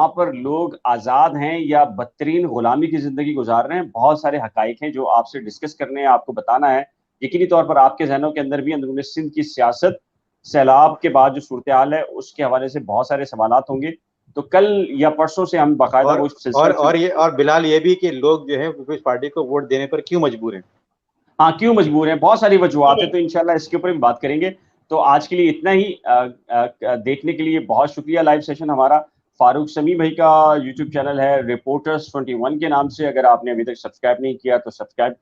पर लोग आज़ाद हैं या बदतरीन गुलामी की जिंदगी गुजार रहे हैं, बहुत सारे हकाइक हैं जो आपसे डिस्कस करने हैं, आपको बताना है। यकीनी तौर पर आपके जहनों के अंदर भी अंदरूनी सिंध की सियासत, सैलाब के बाद जो सूरत हाल है उसके हवाले से बहुत सारे सवालात होंगे। तो कल या परसों से हम बाकायदा वो और बिलाल ये भी कि लोग जो है पीपल्स पार्टी को वोट देने पर क्यों मजबूर हैं। हाँ, क्यों मजबूर हैं, बहुत सारी वजूहत है, तो इंशाल्लाह इसके ऊपर भी बात करेंगे। तो आज के लिए इतना ही। देखने के लिए बहुत शुक्रिया। लाइव सेशन हमारा फारूक समी भाई का यूट्यूब चैनल है रिपोर्टर्स 21 के नाम से, अगर आपने अभी तक सब्सक्राइब नहीं किया तो सब्सक्राइब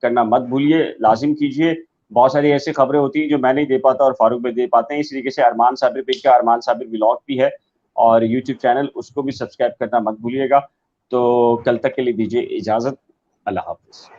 करना मत भूलिए, लाजिम कीजिए। बहुत सारी ऐसी खबरें होती हैं जो मैं नहीं दे पाता और फारूक भाई दे पाते हैं। इस तरीके से अरमान साबिर भाई का अरमान साबिर व्लॉग भी है और यूट्यूब चैनल, उसको भी सब्सक्राइब करना मत भूलिएगा। तो कल तक के लिए दीजिए इजाजत। अल्लाह हाफिज।